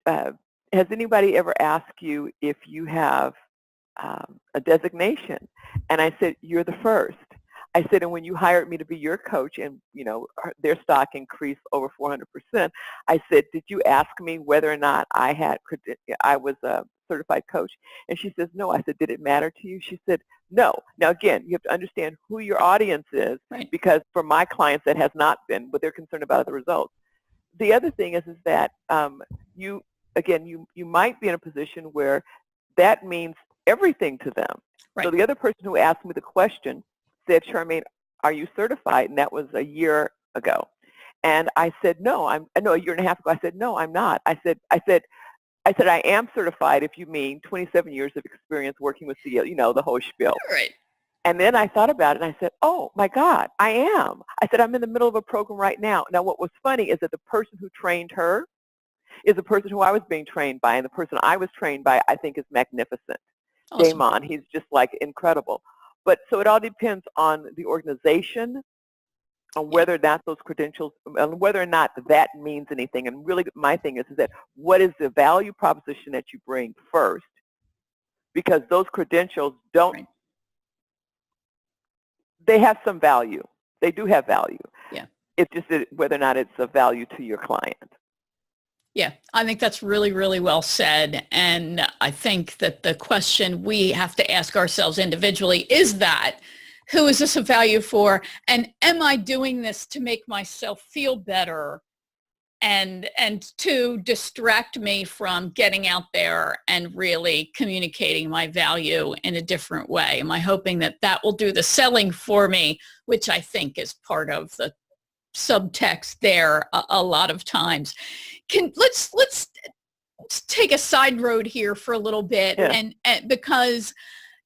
[SPEAKER 2] has anybody ever asked you if you have a designation? And I said, you're the first. I said, and when you hired me to be your coach and, you know, their stock increased over 400%, I said, did you ask me whether or not I was a certified coach? And she says, no. I said, did it matter to you? She said, no. Now, again, you have to understand who your audience is,
[SPEAKER 1] Right.
[SPEAKER 2] because for my clients that has not been, but they're concerned about the results. The other thing is that you might be in a position where that means everything to them.
[SPEAKER 1] Right.
[SPEAKER 2] So the other person who asked me the question said, Charmaine, are you certified? And that was a year ago. And I said, no, a year and a half ago. I said, no, I'm not. I said, I am certified if you mean 27 years of experience working with CEO, you know, the whole spiel.
[SPEAKER 1] Right.
[SPEAKER 2] And then I thought about it, and I said, oh, my God, I am. I said, I'm in the middle of a program right now. Now, what was funny is that the person who trained her is the person who I was being trained by, and the person I was trained by, I think, is magnificent.
[SPEAKER 1] Awesome.
[SPEAKER 2] Damon, he's just like incredible. But so it all depends on the organization, on whether or not those credentials, on whether or not that means anything. And really my thing is that what is the value proposition that you bring first? Because those credentials don't,
[SPEAKER 1] Right.
[SPEAKER 2] They have some value. They do have value.
[SPEAKER 1] Yeah.
[SPEAKER 2] It's just that whether or not it's of value to your client.
[SPEAKER 1] Yeah, I think that's really, really well said. And I think that the question we have to ask ourselves individually is that, who is this of value for? And am I doing this to make myself feel better and to distract me from getting out there and really communicating my value in a different way? Am I hoping that that will do the selling for me, which I think is part of the subtext there a lot of times. Let's take a side road here for a little bit,
[SPEAKER 2] Yeah.
[SPEAKER 1] and because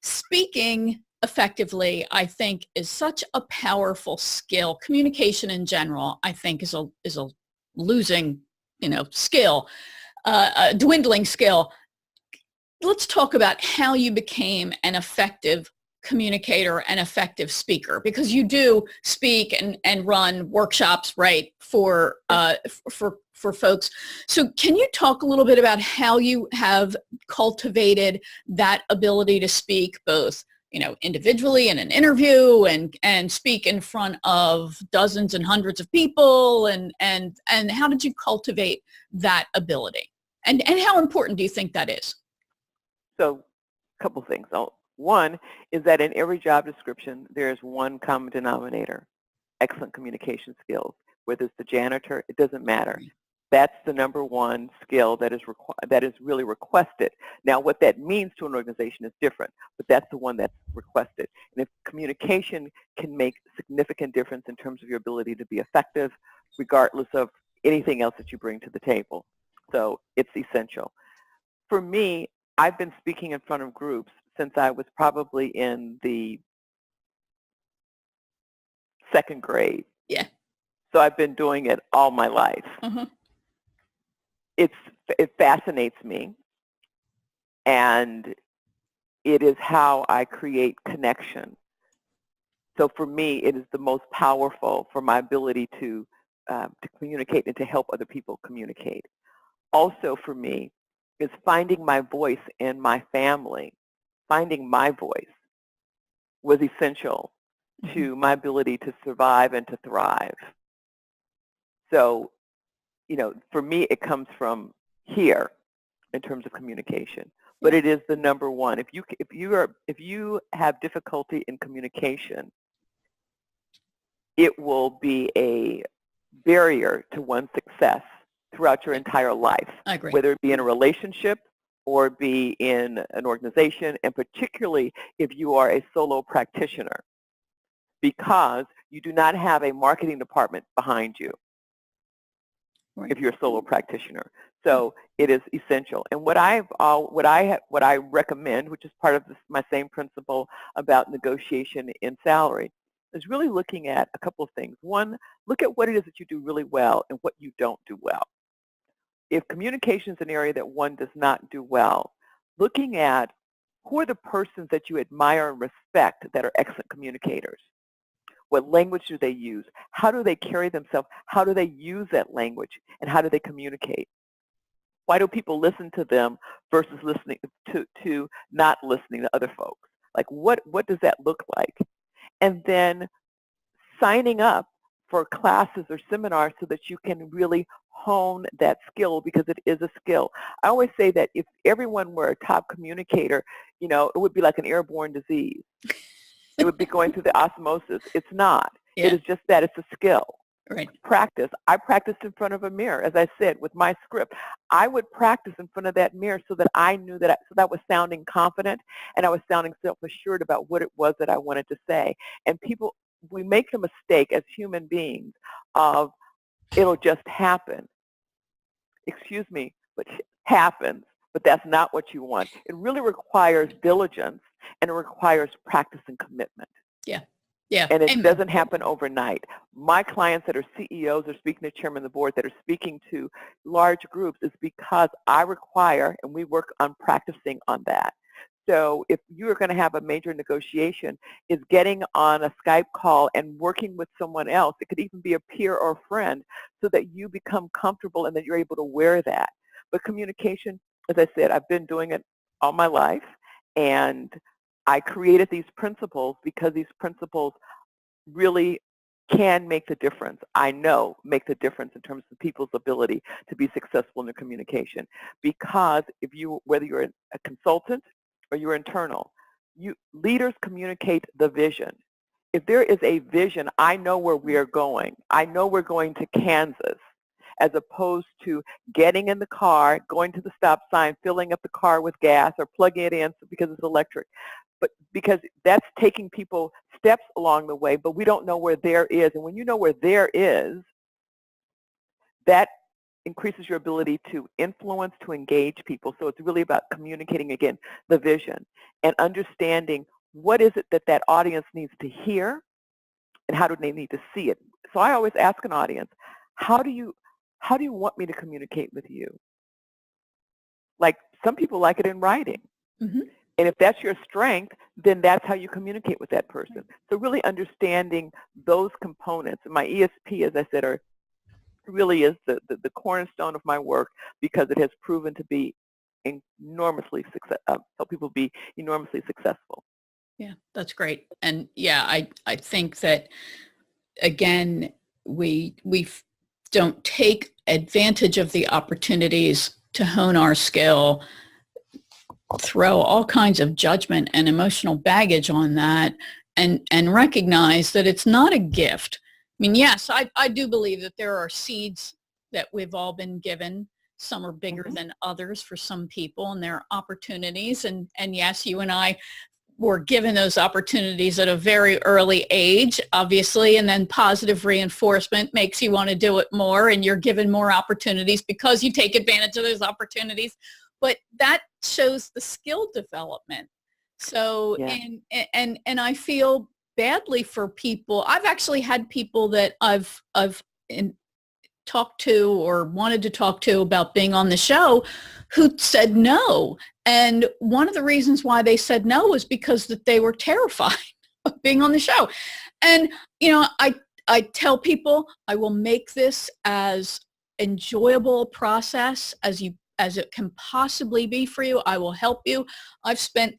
[SPEAKER 1] speaking effectively, I think, is such a powerful skill. Communication in general, I think, is a losing, skill, a dwindling skill. Let's talk about how you became an effective communicator and effective speaker, because you do speak and run workshops, right, for folks. So can you talk a little bit about how you have cultivated that ability to speak both, individually in an interview and speak in front of dozens and hundreds of people, and how did you cultivate that ability? And how important do you think that is?
[SPEAKER 2] So a couple things. One is that in every job description, there's one common denominator: excellent communication skills. Whether it's the janitor, it doesn't matter. That's the number one skill that is really requested. Now, what that means to an organization is different, but that's the one that's requested. And if communication can make significant difference in terms of your ability to be effective, regardless of anything else that you bring to the table. So it's essential. For me, I've been speaking in front of groups since I was probably in the second grade.
[SPEAKER 1] Yeah.
[SPEAKER 2] So I've been doing it all my life.
[SPEAKER 1] Uh-huh.
[SPEAKER 2] It fascinates me, and it is how I create connection. So for me, it is the most powerful for my ability to communicate and to help other people communicate. Also for me is finding my voice in my family. Finding my voice was essential to my ability to survive and to thrive. So, for me, it comes from here in terms of communication, but it is the number one. If you have difficulty in communication, it will be a barrier to one's success throughout your entire life,
[SPEAKER 1] I agree.
[SPEAKER 2] whether it be in a relationship or be in an organization, and particularly if you are a solo practitioner, because you do not have a marketing department behind you
[SPEAKER 1] Right.
[SPEAKER 2] if you're a solo practitioner. So it is essential. And what I recommend, which is part of my same principle about negotiation in salary, is really looking at a couple of things. One, look at what it is that you do really well and what you don't do well. If communication is an area that one does not do well, looking at who are the persons that you admire and respect that are excellent communicators. What language do they use? How do they carry themselves? How do they use that language? And how do they communicate? Why do people listen to them versus listening to not listening to other folks? Like what does that look like? And then signing up for classes or seminars so that you can really hone that skill, because it is a skill. I always say that if everyone were a top communicator, it would be like an airborne disease. It would be going through the osmosis. It's not.
[SPEAKER 1] Yeah.
[SPEAKER 2] It is just that it's a skill.
[SPEAKER 1] Right.
[SPEAKER 2] Practice. I practiced in front of a mirror, as I said, with my script. I would practice in front of that mirror so that I knew that I was sounding confident and I was sounding self-assured about what it was that I wanted to say. And people, we make the mistake as human beings of it'll just happen. Excuse me, but it happens. But that's not what you want. It really requires diligence, and it requires practice and commitment.
[SPEAKER 1] Yeah. Yeah.
[SPEAKER 2] And it
[SPEAKER 1] Amen.
[SPEAKER 2] doesn't happen overnight. My clients that are CEOs or speaking to chairman of the board that are speaking to large groups is because I require, and we work on practicing on that. So if you are going to have a major negotiation, is getting on a Skype call and working with someone else. It could even be a peer or a friend, so that you become comfortable and that you're able to wear that. But communication, as I said, I've been doing it all my life, and I created these principles because these principles really can make the difference. I know make the difference in terms of people's ability to be successful in their communication. Because whether you're a consultant or you're internal, leaders communicate the vision. If there is a vision, I know where we are going. I know we're going to Kansas, as opposed to getting in the car, going to the stop sign, filling up the car with gas, or plugging it in because it's electric. But because that's taking people steps along the way, but we don't know where there is. And when you know where there is, that increases your ability to influence, to engage people. So it's really about communicating, again, the vision and understanding what is it that that audience needs to hear and how do they need to see it. So I always ask an audience, how do you want me to communicate with you? Like, some people like it in writing.
[SPEAKER 1] Mm-hmm.
[SPEAKER 2] And if that's your strength, then that's how you communicate with that person. So really understanding those components. And my ESP, as I said, really is the cornerstone of my work, because it has proven to be enormously help people be enormously successful.
[SPEAKER 1] Yeah, that's great. And yeah, I think that, again, we don't take advantage of the opportunities to hone our skill, throw all kinds of judgment and emotional baggage on that, and recognize that it's not a gift. I mean, yes, I do believe that there are seeds that we've all been given. Some are bigger
[SPEAKER 2] Mm-hmm.
[SPEAKER 1] than others for some people, and there are opportunities. And yes, you and I were given those opportunities at a very early age, obviously, and then positive reinforcement makes you want to do it more, and you're given more opportunities because you take advantage of those opportunities. But that shows the skill development. So,
[SPEAKER 2] Yeah.
[SPEAKER 1] and I feel badly for people. I've actually had people that I've talked to or wanted to talk to about being on the show who said no. And one of the reasons why they said no was because that they were terrified of being on the show. And, I tell people I will make this as enjoyable a process as it can possibly be for you. I will help you. I've spent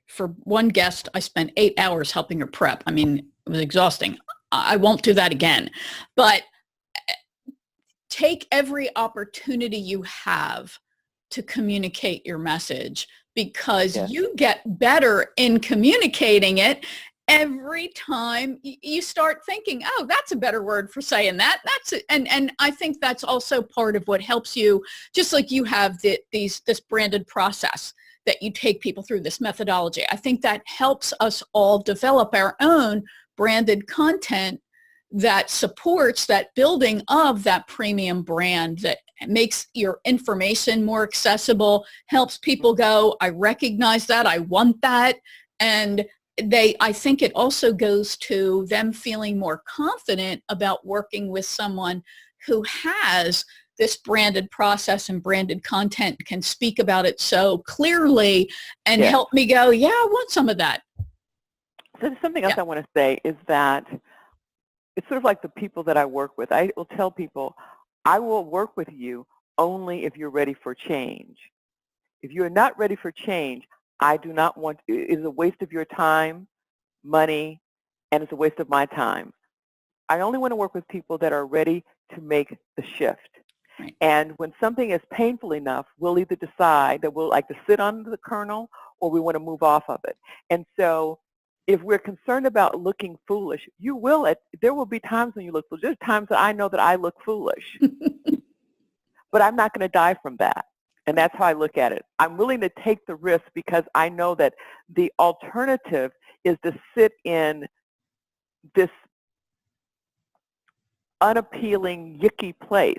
[SPEAKER 1] for one guest, I spent 8 hours helping her prep. I mean, it was exhausting. I won't do that again. But take every opportunity you have to communicate your message, because
[SPEAKER 2] Yes.
[SPEAKER 1] you get better in communicating it, every time you start thinking, oh, that's a better word for saying that. That's it. And I think that's also part of what helps you, just like you have this branded process that you take people through, this methodology. I think that helps us all develop our own branded content that supports that building of that premium brand, that makes your information more accessible, helps people go, I recognize that, I want that. And I think it also goes to them feeling more confident about working with someone who has this branded process and branded content, can speak about it so clearly and help me go, yeah, I want some of that.
[SPEAKER 2] So there's something else I want to say is that it's sort of like the people that I work with. I will tell people, I will work with you only if you're ready for change. If you're not ready for change, I do not want, it is a waste of your time, money, and it's a waste of my time. I only want to work with people that are ready to make the shift.
[SPEAKER 1] Right.
[SPEAKER 2] And when something is painful enough, we'll either decide that we'll like to sit on the kernel or we want to move off of it. And so if we're concerned about looking foolish, there will be times when you look foolish. There's times that I know that I look foolish, but I'm not going to die from that. And that's how I look at it. I'm willing to take the risk because I know that the alternative is to sit in this unappealing, yucky place.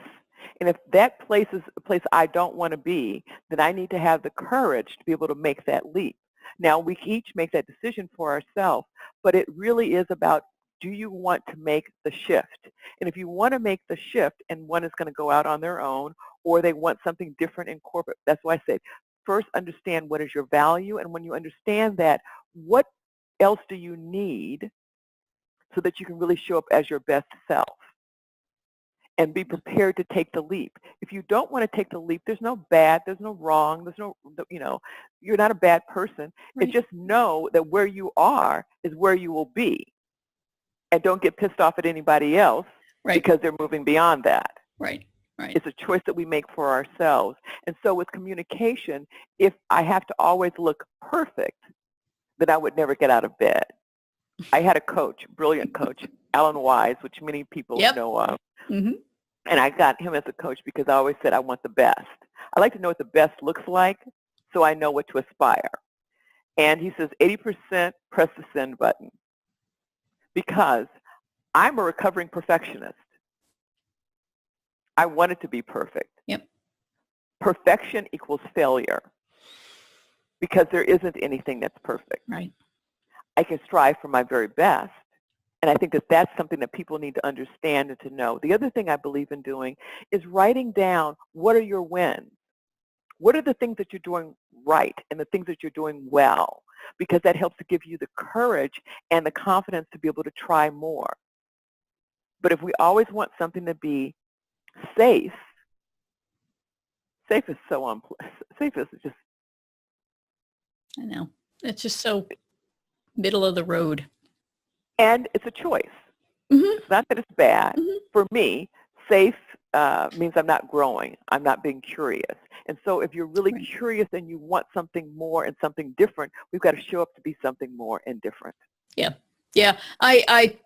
[SPEAKER 2] And if that place is a place I don't want to be, then I need to have the courage to be able to make that leap. Now, we each make that decision for ourselves, but it really is about, do you want to make the shift? And if you want to make the shift and one is going to go out on their own or they want something different in corporate, that's why I say, first understand what is your value. And when you understand that, what else do you need so that you can really show up as your best self? And be prepared to take the leap. If you don't want to take the leap, there's no bad, there's no wrong, there's no, you're not a bad person.
[SPEAKER 1] Right.
[SPEAKER 2] It's just know that where you are is where you will be. And don't get pissed off at anybody else because they're moving beyond that.
[SPEAKER 1] Right. Right.
[SPEAKER 2] It's a choice that we make for ourselves. And so with communication, if I have to always look perfect, then I would never get out of bed. I had a coach, brilliant coach, Alan Wise, which many people know of.
[SPEAKER 1] Mm-hmm.
[SPEAKER 2] And I got him as a coach because I always said I want the best. I like to know what the best looks like so I know what to aspire. And he says 80% press the send button because I'm a recovering perfectionist. I want it to be perfect.
[SPEAKER 1] Yep.
[SPEAKER 2] Perfection equals failure because there isn't anything that's perfect.
[SPEAKER 1] Right.
[SPEAKER 2] I can strive for my very best. And I think that that's something that people need to understand and to know. The other thing I believe in doing is writing down what are your wins. What are the things that you're doing right and the things that you're doing well? Because that helps to give you the courage and the confidence to be able to try more. But if we always want something to be safe is so unpleasant. Safe is just...
[SPEAKER 1] I know. It's just so middle of the road.
[SPEAKER 2] And it's a choice.
[SPEAKER 1] Mm-hmm.
[SPEAKER 2] It's not that it's bad.
[SPEAKER 1] Mm-hmm.
[SPEAKER 2] For me, safe means I'm not growing. I'm not being curious. And so if you're really curious and you want something more and something different, we've got to show up to be something more and different.
[SPEAKER 1] Yeah. Yeah. I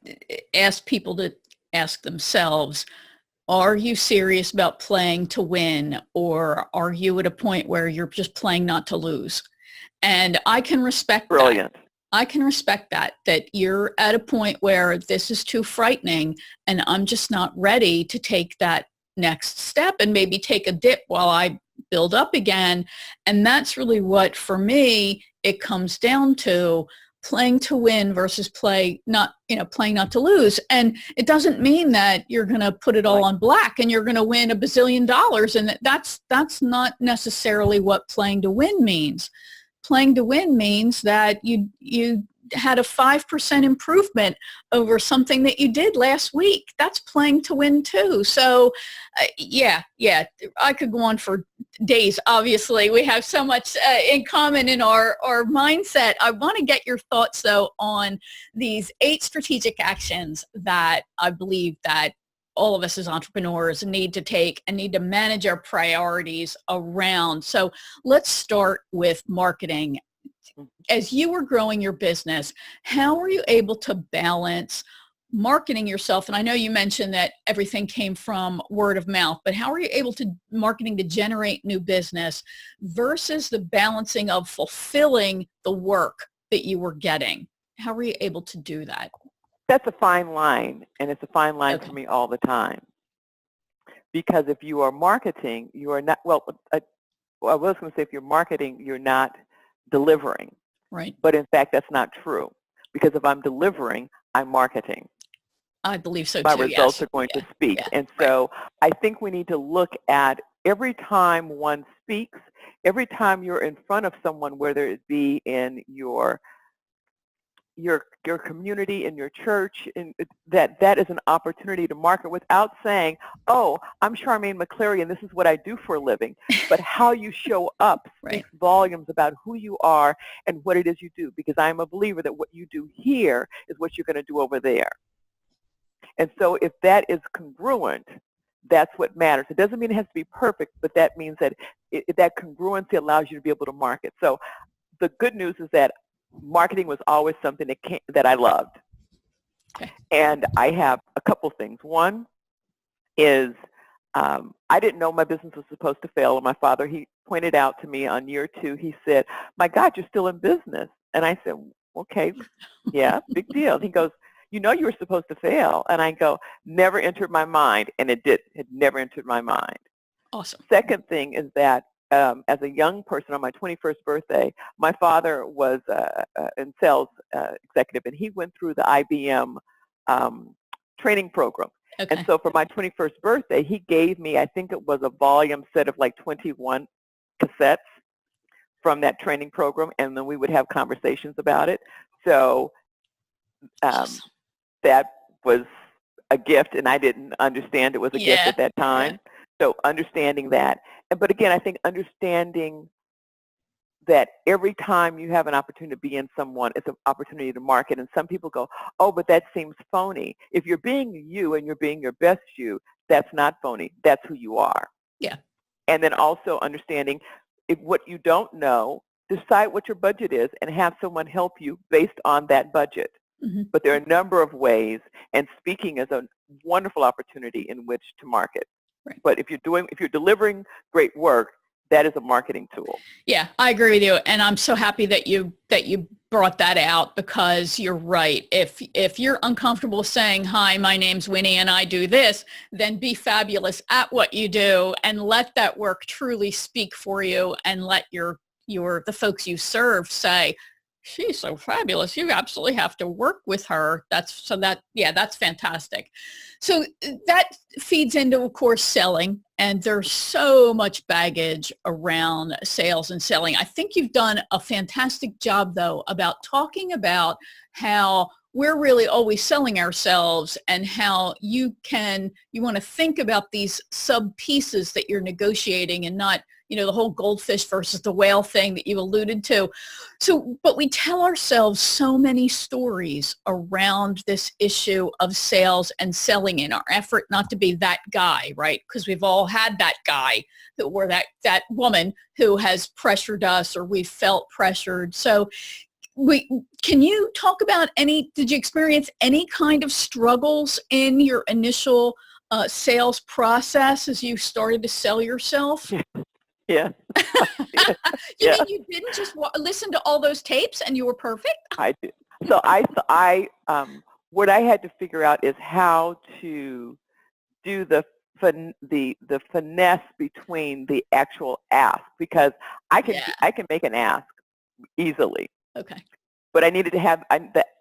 [SPEAKER 1] ask people to ask themselves, are you serious about playing to win, or are you at a point where you're just playing not to lose? And I can respect
[SPEAKER 2] Brilliant.
[SPEAKER 1] that. I can respect that you're at a point where this is too frightening and I'm just not ready to take that next step and maybe take a dip while I build up again. And that's really what, for me, it comes down to, playing to win versus playing not to lose. And it doesn't mean that you're going to put it all on black and you're going to win $1 bazillion. And that's not necessarily what playing to win means. Playing to win means that you had a 5% improvement over something that you did last week. That's playing to win too. So yeah, I could go on for days. Obviously, we have so much in common in our mindset. I want to get your thoughts though on these 8 strategic actions that I believe that all of us as entrepreneurs need to take and need to manage our priorities around. So let's start with marketing. as you were growing your business, how were you able to balance marketing yourself? And I know you mentioned that everything came from word of mouth, but how were you able to marketing to generate new business versus the balancing of fulfilling the work that you were getting? How were you able to do that?
[SPEAKER 2] That's a fine line, and it's a fine line
[SPEAKER 1] Okay.
[SPEAKER 2] for me all the time. Because if you are marketing, you are not, I was going to say if you're marketing, you're not delivering.
[SPEAKER 1] Right.
[SPEAKER 2] But in fact, that's not true. Because if I'm delivering, I'm marketing.
[SPEAKER 1] I believe so
[SPEAKER 2] My
[SPEAKER 1] too.
[SPEAKER 2] results
[SPEAKER 1] Yes.
[SPEAKER 2] are going
[SPEAKER 1] Yeah.
[SPEAKER 2] to speak.
[SPEAKER 1] Yeah.
[SPEAKER 2] And so I think we need to look at every time one speaks, every time you're in front of someone, whether it be in your community, in your church, that is an opportunity to market without saying, oh, I'm Charmaine McCleary and this is what I do for a living. But how you show up
[SPEAKER 1] Right.
[SPEAKER 2] speaks volumes about who you are and what it is you do, because I'm a believer that what you do here is what you're going to do over there. And so if that is congruent, that's what matters. It doesn't mean it has to be perfect, but that means that that congruency allows you to be able to market. So the good news is that marketing was always something that I loved.
[SPEAKER 1] Okay.
[SPEAKER 2] And I have a couple things. One is I didn't know my business was supposed to fail. And my father, he pointed out to me on year 2, he said, my God, you're still in business. And I said, okay, yeah, big deal. And he goes, you know you were supposed to fail. And I go, never entered my mind. And it did. It never entered my mind.
[SPEAKER 1] Awesome.
[SPEAKER 2] Second thing is that as a young person on my 21st birthday, my father was in sales executive, and he went through the IBM training program.
[SPEAKER 1] Okay.
[SPEAKER 2] And so for my 21st birthday, he gave me, I think it was a volume set of like 21 cassettes from that training program, and then we would have conversations about it. So
[SPEAKER 1] Awesome.
[SPEAKER 2] that was a gift, and I didn't understand it was a gift at that time. Yeah. So understanding that. But again, I think understanding that every time you have an opportunity to be in someone, it's an opportunity to market. And some people go, oh, but that seems phony. If you're being you and you're being your best you, that's not phony. That's who you are.
[SPEAKER 1] Yeah.
[SPEAKER 2] And then also understanding if what you don't know, decide what your budget is and have someone help you based on that budget. Mm-hmm. But there are a number of ways, and speaking is a wonderful opportunity in which to market. Right. But if you're delivering great work, that is a marketing tool.
[SPEAKER 1] Yeah, I agree with you, and I'm so happy that you brought that out, because you're right. If you're uncomfortable saying, "Hi, my name's Winnie and I do this," then be fabulous at what you do and let that work truly speak for you, and let the folks you serve say, she's so fabulous. You absolutely have to work with her. That's fantastic. So that feeds into, of course, selling. And there's so much baggage around sales and selling. I think you've done a fantastic job, though, about talking about how we're really always selling ourselves, and how you want to think about these sub pieces that you're negotiating, and not, the whole goldfish versus the whale thing that you alluded to. So, but we tell ourselves so many stories around this issue of sales and selling in our effort not to be that guy, right? Because we've all had that guy or that woman who has pressured us, or we felt pressured. So can you talk about did you experience any kind of struggles in your initial sales process as you started to sell yourself?
[SPEAKER 2] Yeah.
[SPEAKER 1] You mean you didn't just listen to all those tapes and you were perfect?
[SPEAKER 2] I did. So what I had to figure out is how to do the finesse between the actual ask, because I can make an ask easily.
[SPEAKER 1] Okay.
[SPEAKER 2] But I needed to have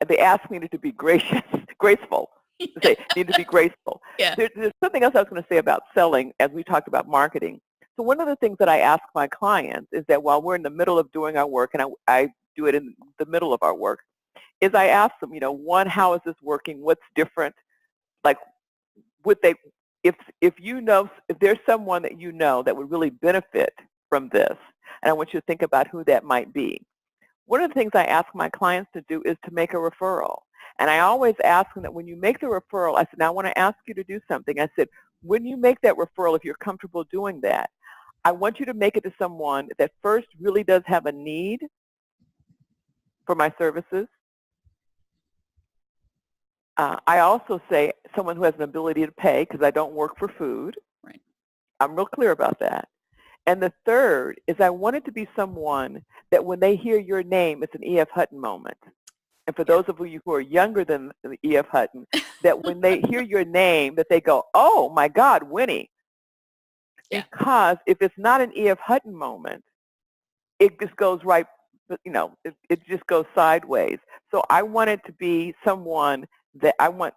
[SPEAKER 2] the ask needed to be graceful. Needed to be graceful.
[SPEAKER 1] Yeah.
[SPEAKER 2] There's something else I was going to say about selling, as we talked about marketing. So one of the things that I ask my clients is that while we're in the middle of doing our work, and I do it in the middle of our work, is I ask them, one, how is this working? What's different? Like, if there's someone that that would really benefit from this, and I want you to think about who that might be. One of the things I ask my clients to do is to make a referral. And I always ask them that when you make the referral, I said, now I want to ask you to do something. I said, when you make that referral, if you're comfortable doing that, I want you to make it to someone that first really does have a need, for my services. I also say someone who has an ability to pay, because I don't work for food.
[SPEAKER 1] Right.
[SPEAKER 2] I'm real clear about that. And the third is I want it to be someone that when they hear your name, it's an E.F. Hutton moment. And for those of you who are younger than E.F. Hutton, that when they hear your name, that they go, oh, my God, Winnie.
[SPEAKER 1] Yeah.
[SPEAKER 2] Because if it's not an E.F. Hutton moment, it just goes right, it just goes sideways. So I want it to be someone that I want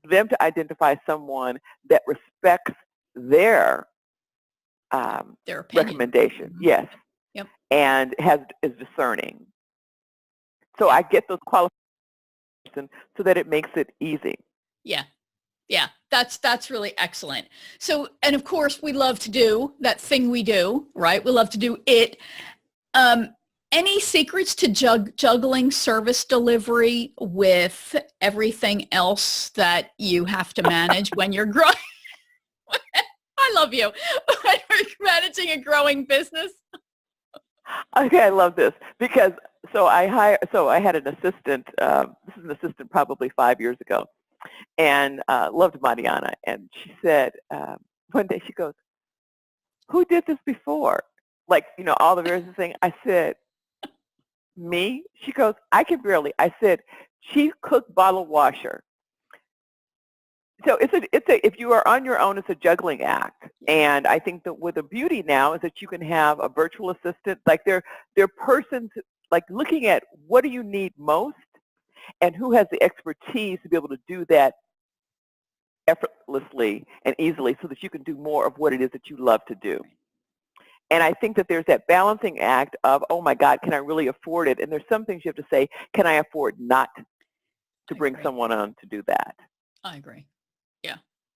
[SPEAKER 2] them to identify someone that respects their recommendation,
[SPEAKER 1] mm-hmm.
[SPEAKER 2] yes,
[SPEAKER 1] yep.
[SPEAKER 2] and is discerning. So I get those qualifications so that it makes it easy.
[SPEAKER 1] Yeah. Yeah, that's really excellent. So, and of course, we love to do that thing we do, right? We love to do it. Any secrets to juggling service delivery with everything else that you have to manage when you're growing? I love you. When you're managing a growing business.
[SPEAKER 2] Okay, I love this because I had an assistant. This is an assistant probably 5 years ago, and loved Mariana. And she said one day, she goes, "Who did this before?" Like, all the various things. I said, "Me?" She goes, "I can barely." I said, "Chief cook, bottle washer." So if you are on your own, it's a juggling act. And I think that with the beauty now is that you can have a virtual assistant. Like they're persons, like looking at what do you need most and who has the expertise to be able to do that effortlessly and easily so that you can do more of what it is that you love to do. And I think that there's that balancing act of, oh my God, can I really afford it? And there's some things you have to say, can I afford not to bring someone on to do that?
[SPEAKER 1] I agree.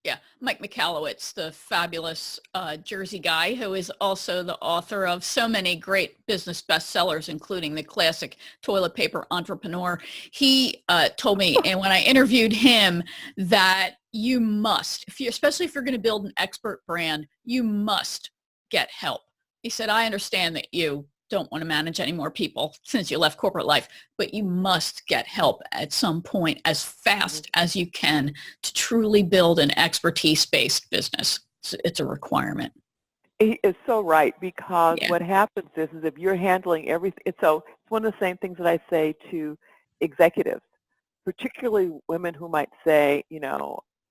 [SPEAKER 1] Yeah. Mike Michalowicz, the fabulous Jersey guy who is also the author of so many great business bestsellers, including the classic Toilet Paper Entrepreneur. He told me, and when I interviewed him, that you must, especially if you're going to build an expert brand, you must get help. He said, I understand that you don't want to manage any more people since you left corporate life, but you must get help at some point as fast as you can to truly build an expertise-based business. It's a requirement.
[SPEAKER 2] He is so right, because what happens is if you're handling everything, so it's one of the same things that I say to executives, particularly women who might say,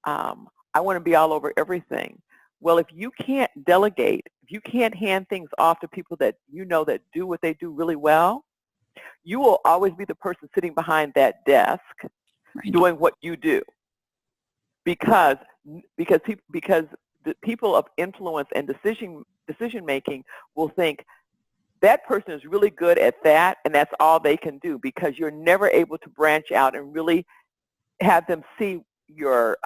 [SPEAKER 2] I want to be all over everything. Well, if you can't delegate, if you can't hand things off to people that that do what they do really well, you will always be the person sitting behind that desk doing what you do. Because the people of influence and decision making will think that person is really good at that, and that's all they can do, because you're never able to branch out and really have them see your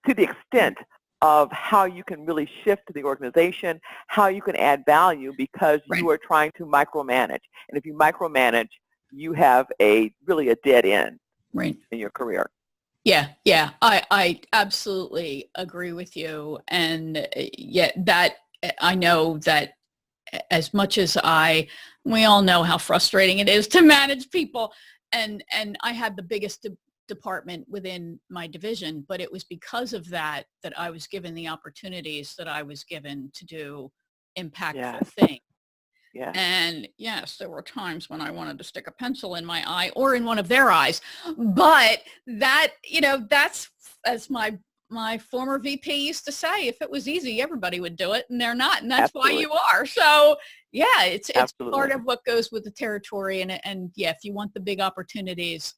[SPEAKER 2] to the extent of how you can really shift the organization, how you can add value, because you are trying to micromanage. And if you micromanage, you have really a dead end in your career.
[SPEAKER 1] Yeah, I absolutely agree with you. And yet that I know that as much as we all know how frustrating it is to manage people. And I had the biggest department within my division, but it was because of that I was given the opportunities that I was given to do impactful things.
[SPEAKER 2] Yeah.
[SPEAKER 1] And yes, there were times when I wanted to stick a pencil in my eye or in one of their eyes, but that, that's, as my former VP used to say, if it was easy, everybody would do it, and they're not. And that's why you are. So yeah, it's part of what goes with the territory. And yeah, if you want the big opportunities,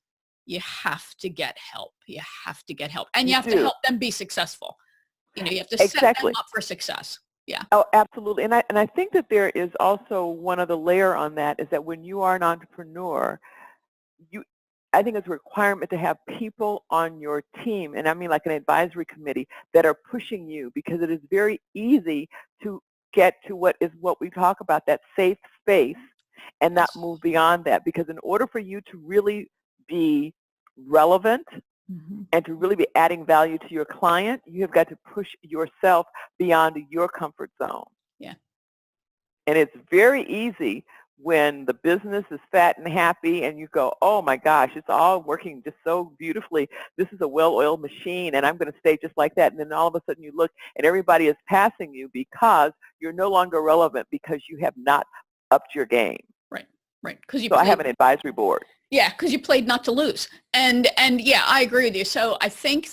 [SPEAKER 1] you have to get help. You have to get help, and you have to help them be successful. You have to set them up for success. Yeah.
[SPEAKER 2] Oh, absolutely. And I think that there is also one other layer on that, is that when you are an entrepreneur, I think it's a requirement to have people on your team, and I mean like an advisory committee, that are pushing you, because it is very easy to get to what we talk about, that safe space, and not move beyond that. Because in order for you to really be relevant and to really be adding value to your client, you have got to push yourself beyond your comfort zone.
[SPEAKER 1] Yeah.
[SPEAKER 2] And it's very easy when the business is fat and happy and you go, oh my gosh, it's all working just so beautifully. This is a well-oiled machine and I'm going to stay just like that. And then all of a sudden you look and everybody is passing you because you're no longer relevant because you have not upped your game.
[SPEAKER 1] Right, right. Because
[SPEAKER 2] I have an advisory board.
[SPEAKER 1] Yeah, because you played not to lose. And yeah, I agree with you. So I think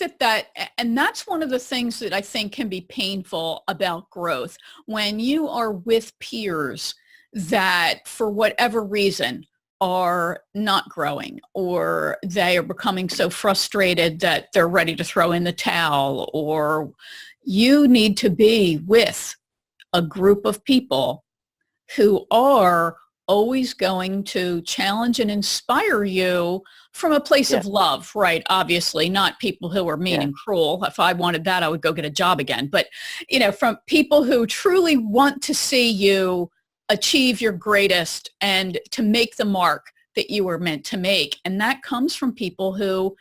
[SPEAKER 1] and that's one of the things that I think can be painful about growth. When you are with peers that for whatever reason are not growing, or they are becoming so frustrated that they're ready to throw in the towel, or you need to be with a group of people who are always going to challenge and inspire you from a place of love, right? Obviously, not people who are mean and cruel. If I wanted that, I would go get a job again. But, from people who truly want to see you achieve your greatest and to make the mark that you were meant to make. And that comes from people who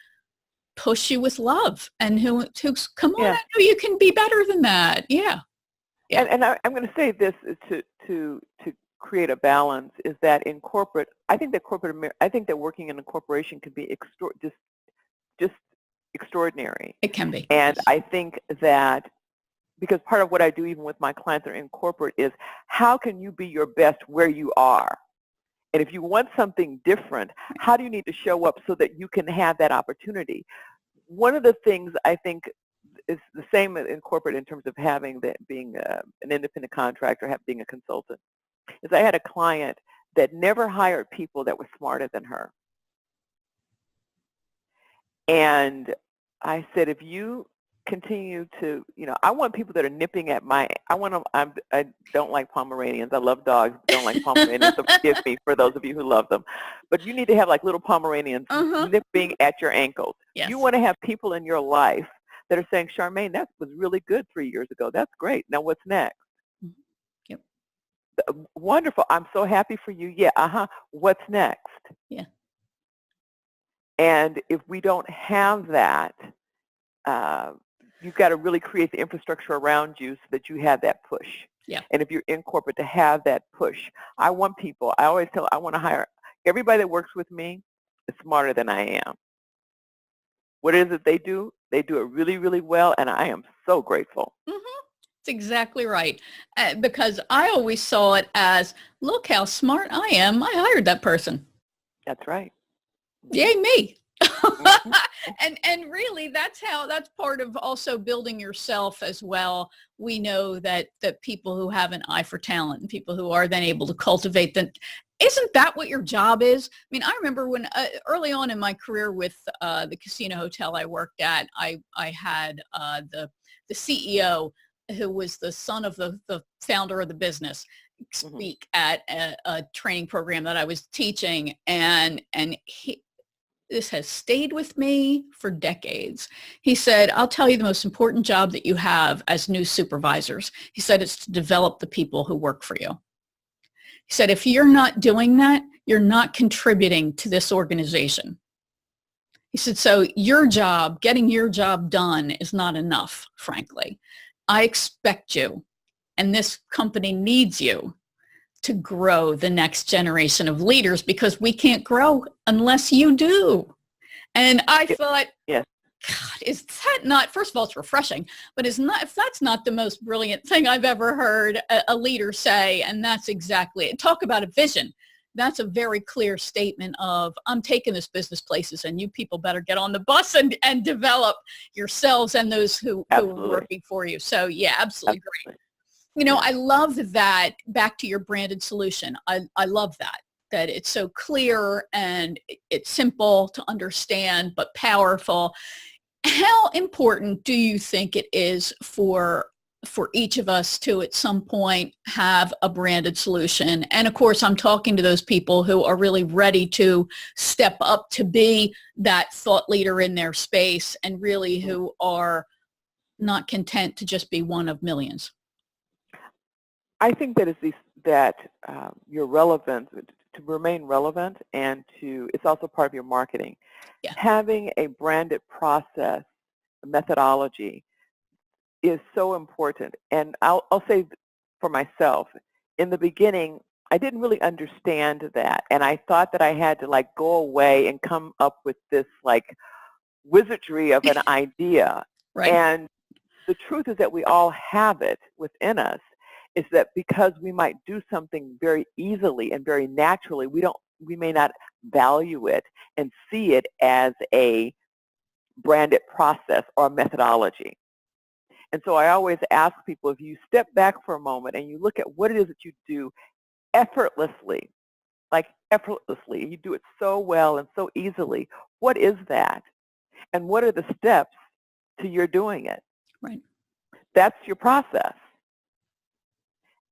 [SPEAKER 1] push you with love and who come on, I know you can be better than that. Yeah.
[SPEAKER 2] And I'm going to say this to create a balance is that in corporate, I think that working in a corporation can be just extraordinary.
[SPEAKER 1] It can be.
[SPEAKER 2] And I think that because part of what I do even with my clients that are in corporate is how can you be your best where you are? And if you want something different, how do you need to show up so that you can have that opportunity? One of the things I think is the same in corporate in terms of being an independent contractor, being a consultant, is I had a client that never hired people that were smarter than her. And I said, if you continue to, I want people that are nipping at I don't like Pomeranians. I love dogs, but don't like Pomeranians, so forgive me for those of you who love them. But you need to have like little Pomeranians nipping at your ankles.
[SPEAKER 1] Yes.
[SPEAKER 2] You want to have people in your life that are saying, Charmaine, that was really good 3 years ago. That's great. Now what's next?
[SPEAKER 1] Yep.
[SPEAKER 2] Wonderful. I'm so happy for you. Yeah. What's next?
[SPEAKER 1] Yeah.
[SPEAKER 2] And if we don't have that, you've got to really create the infrastructure around you so that you have that push.
[SPEAKER 1] Yeah.
[SPEAKER 2] And if you're in corporate, to have that push. I always tell, I want to hire everybody that works with me is smarter than I am. What is it they do? They do it really, really well, and I am so grateful.
[SPEAKER 1] Mm-hmm. That's exactly right. Because I always saw it as, look how smart I am. I hired that person.
[SPEAKER 2] That's right.
[SPEAKER 1] Yay, me. And really that's part of also building yourself as well. We know that people who have an eye for talent and people who are then able to cultivate them, isn't that what your job is? I mean, I remember when early on in my career with the casino hotel I worked at, I had the CEO who was the son of the founder of the business speak at a training program that I was teaching, and this has stayed with me for decades. He said, I'll tell you the most important job that you have as new supervisors. He said, it's to develop the people who work for you. He said, if you're not doing that, you're not contributing to this organization. He said, so your job, getting your job done is not enough, frankly. I expect you, and this company needs you to grow the next generation of leaders because we can't grow unless you do. And I thought, God, is that not, first of all, it's refreshing, but if that's not the most brilliant thing I've ever heard a leader say, and that's exactly it. Talk about a vision. That's a very clear statement of, I'm taking this business places and you people better get on the bus and develop yourselves and those who are working for you. So yeah, absolutely great. I love that, back to your branded solution. I love that it's so clear and it's simple to understand, but powerful. How important do you think it is for each of us to at some point have a branded solution? And of course, I'm talking to those people who are really ready to step up to be that thought leader in their space and really who are not content to just be one of millions.
[SPEAKER 2] I think that you're relevant, to remain relevant, and it's also part of your marketing.
[SPEAKER 1] Yeah.
[SPEAKER 2] Having a branded process, a methodology, is so important. And I'll say for myself, in the beginning, I didn't really understand that. And I thought that I had to like go away and come up with this like wizardry of an idea.
[SPEAKER 1] Right.
[SPEAKER 2] And the truth is that we all have it within us. Is that because we might do something very easily and very naturally, we may not value it and see it as a branded process or methodology. And so I always ask people, if you step back for a moment and you look at what it is that you do effortlessly, like effortlessly, you do it so well and so easily, what is that? And what are the steps to your doing it?
[SPEAKER 1] Right.
[SPEAKER 2] That's your process.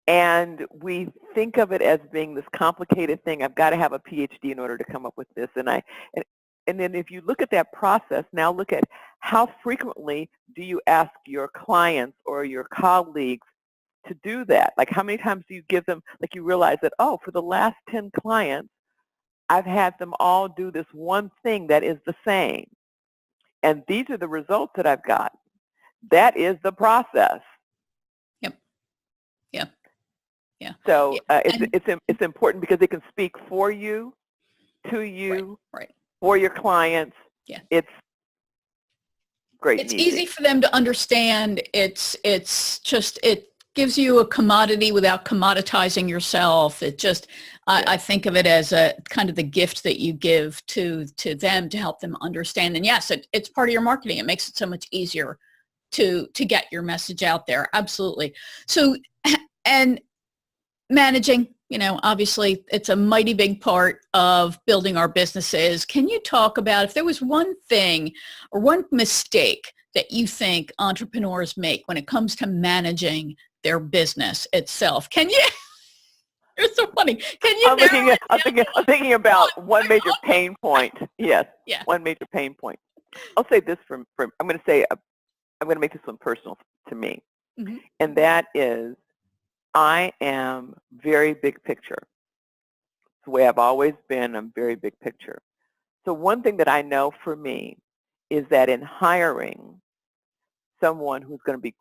[SPEAKER 2] And we think of it as being this complicated thing. I've got to have a PhD in order to come up with this. And then if you look at that process, now look at how frequently do you ask your clients or your colleagues to do that? Like how many times do you give them, like you realize that, oh, for the last 10 clients, I've had them all do this one thing that is the same. And these are the results that I've got. That is the process.
[SPEAKER 1] Yep. Yeah. Yeah.
[SPEAKER 2] So
[SPEAKER 1] Yeah. And
[SPEAKER 2] it's important because it can speak for you, to you,
[SPEAKER 1] right.
[SPEAKER 2] for your clients.
[SPEAKER 1] Yeah.
[SPEAKER 2] It's great
[SPEAKER 1] It's
[SPEAKER 2] and easy.
[SPEAKER 1] easy for them to understand. It's just, it gives you a commodity without commoditizing yourself. It just, I think of it as a kind of the gift that you give to them to help them understand. And yes, it's part of your marketing. It makes it so much easier to get your message out there. Absolutely. So, and managing, obviously it's a mighty big part of building our businesses. Can you talk about if there was one thing or one mistake that you think entrepreneurs make when it comes to managing their business itself? Can you, you're so funny. Can you
[SPEAKER 2] I'm thinking about one major pain point. Yes,
[SPEAKER 1] Yeah.
[SPEAKER 2] one major pain point. I'll say this I'm going to make this one personal to me.
[SPEAKER 1] Mm-hmm.
[SPEAKER 2] And that is, I am very big picture. It's the way I've always been. I'm very big picture. So one thing that I know for me is that in hiring someone who's going to be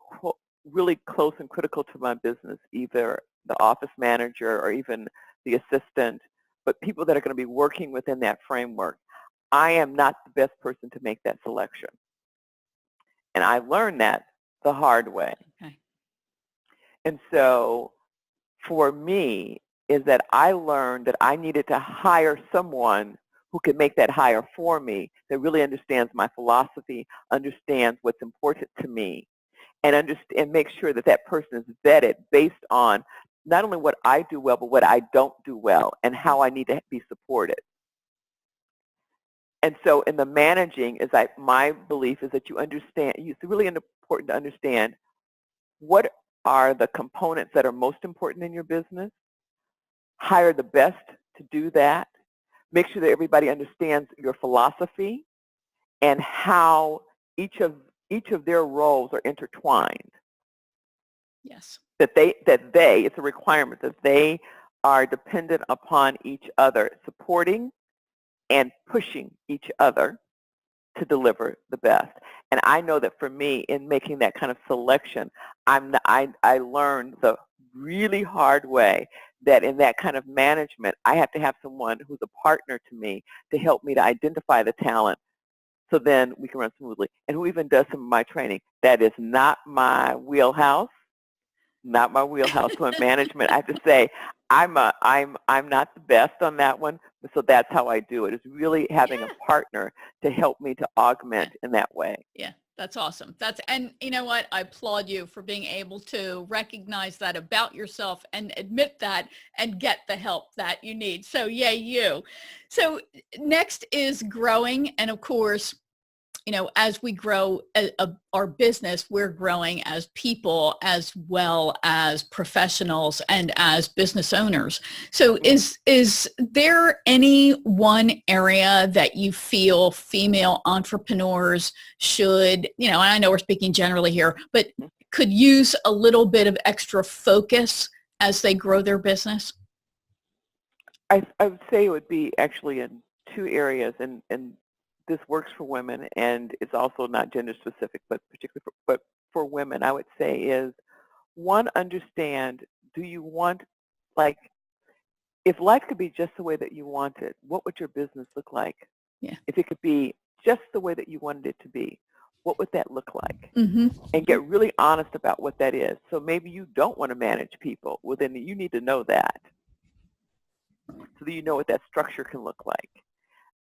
[SPEAKER 2] really close and critical to my business, either the office manager or even the assistant, but people that are going to be working within that framework, I am not the best person to make that selection. And I learned that the hard way.
[SPEAKER 1] Okay.
[SPEAKER 2] And so for me is that I learned that I needed to hire someone who can make that hire for me, that really understands my philosophy, understands what's important to me, and make sure that that person is vetted based on not only what I do well, but what I don't do well and how I need to be supported. And so in the managing, my belief is that you understand, it's really important to understand what are the components that are most important in your business, hire the best to do that, make sure that everybody understands your philosophy and how each of their roles are intertwined.
[SPEAKER 1] Yes.
[SPEAKER 2] That it's a requirement that they are dependent upon each other, supporting and pushing each other to deliver the best. And I know that for me, in making that kind of selection, I learned the really hard way that in that kind of management, I have to have someone who's a partner to me to help me to identify the talent so then we can run smoothly. And who even does some of my training. That is not my wheelhouse. Not my wheelhouse. So in management, I have to say, I'm not the best on that one. So that's how I do it. Is really having a partner to help me to augment in that way.
[SPEAKER 1] Yeah, that's awesome. And you know what? I applaud you for being able to recognize that about yourself and admit that and get the help that you need. So yay, you. So next is growing. And of course, as we grow our business, we're growing as people as well as professionals and as business owners. So is there any one area that you feel female entrepreneurs should, and I know we're speaking generally here, but could use a little bit of extra focus as they grow their business?
[SPEAKER 2] I would say it would be actually in two areas, and this works for women, and it's also not gender specific, but particularly for women, I would say is, one, understand, do you want, like, if life could be just the way that you want it, what would your business look like?
[SPEAKER 1] Yeah.
[SPEAKER 2] If it could be just the way that you wanted it to be, what would that look like?
[SPEAKER 1] Mm-hmm.
[SPEAKER 2] And get really honest about what that is. So maybe you don't want to manage people. Well, then you need to know that so that you know what that structure can look like.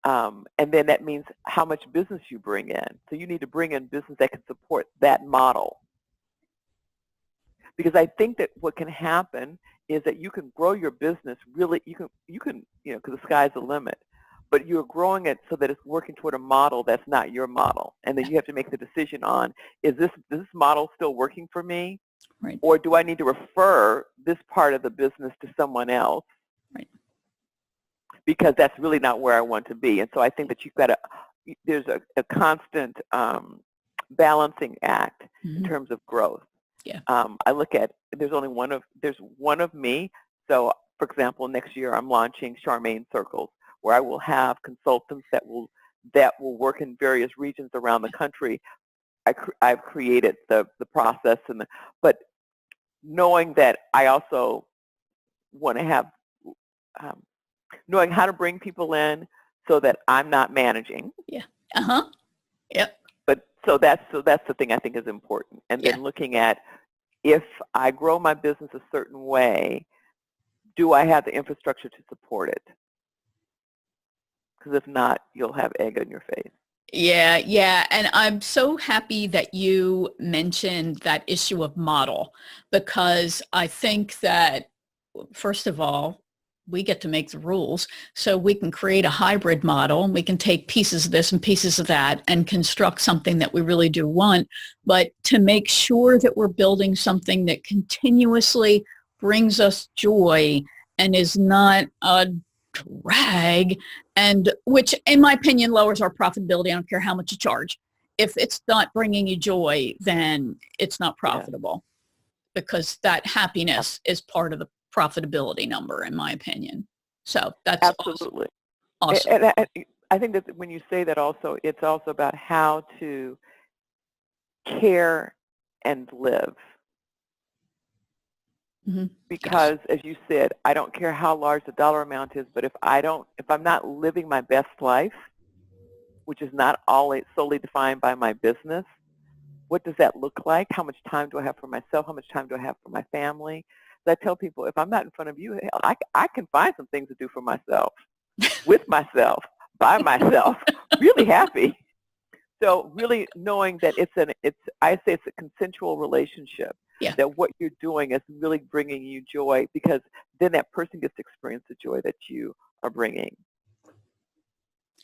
[SPEAKER 2] And then that means how much business you bring in. So you need to bring in business that can support that model. Because I think that what can happen is that you can grow your business really, you can, because the sky's the limit, but you're growing it so that it's working toward a model that's not your model. And then you have to make the decision on, is this model still working for me?
[SPEAKER 1] Right.
[SPEAKER 2] Or do I need to refer this part of the business to someone else?
[SPEAKER 1] Right.
[SPEAKER 2] Because that's really not where I want to be. And so I think that you've got there's a constant balancing act in terms of growth.
[SPEAKER 1] Yeah.
[SPEAKER 2] I look at, there's one of me. So for example, next year I'm launching Charmaine Circles, where I will have consultants that will work in various regions around the country. I've created the process, but knowing that I also want to have, knowing how to bring people in so that I'm not managing.
[SPEAKER 1] Yeah. Uh-huh. Yep.
[SPEAKER 2] But so that's the thing I think is important. And then looking at, if I grow my business a certain way, do I have the infrastructure to support it? Because if not, you'll have egg on your face.
[SPEAKER 1] Yeah, yeah. And I'm so happy that you mentioned that issue of model, because I think that, first of all, we get to make the rules, so we can create a hybrid model, and we can take pieces of this and pieces of that and construct something that we really do want. But to make sure that we're building something that continuously brings us joy and is not a drag, and which in my opinion lowers our profitability. I don't care how much you charge. If it's not bringing you joy, then it's not profitable, because that happiness is part of the profitability number, in my opinion. So that's
[SPEAKER 2] absolutely
[SPEAKER 1] awesome.
[SPEAKER 2] And I think that when you say that also, it's also about how to care and live.
[SPEAKER 1] Mm-hmm.
[SPEAKER 2] Because as you said, I don't care how large the dollar amount is, but if I'm not living my best life, which is not always solely defined by my business, what does that look like? How much time do I have for myself? How much time do I have for my family? So I tell people, if I'm not in front of you, I can find some things to do for myself, with myself, by myself, really happy. So really knowing that I say it's a consensual relationship.
[SPEAKER 1] Yeah.
[SPEAKER 2] That what you're doing is really bringing you joy, because then that person gets to experience the joy that you are bringing.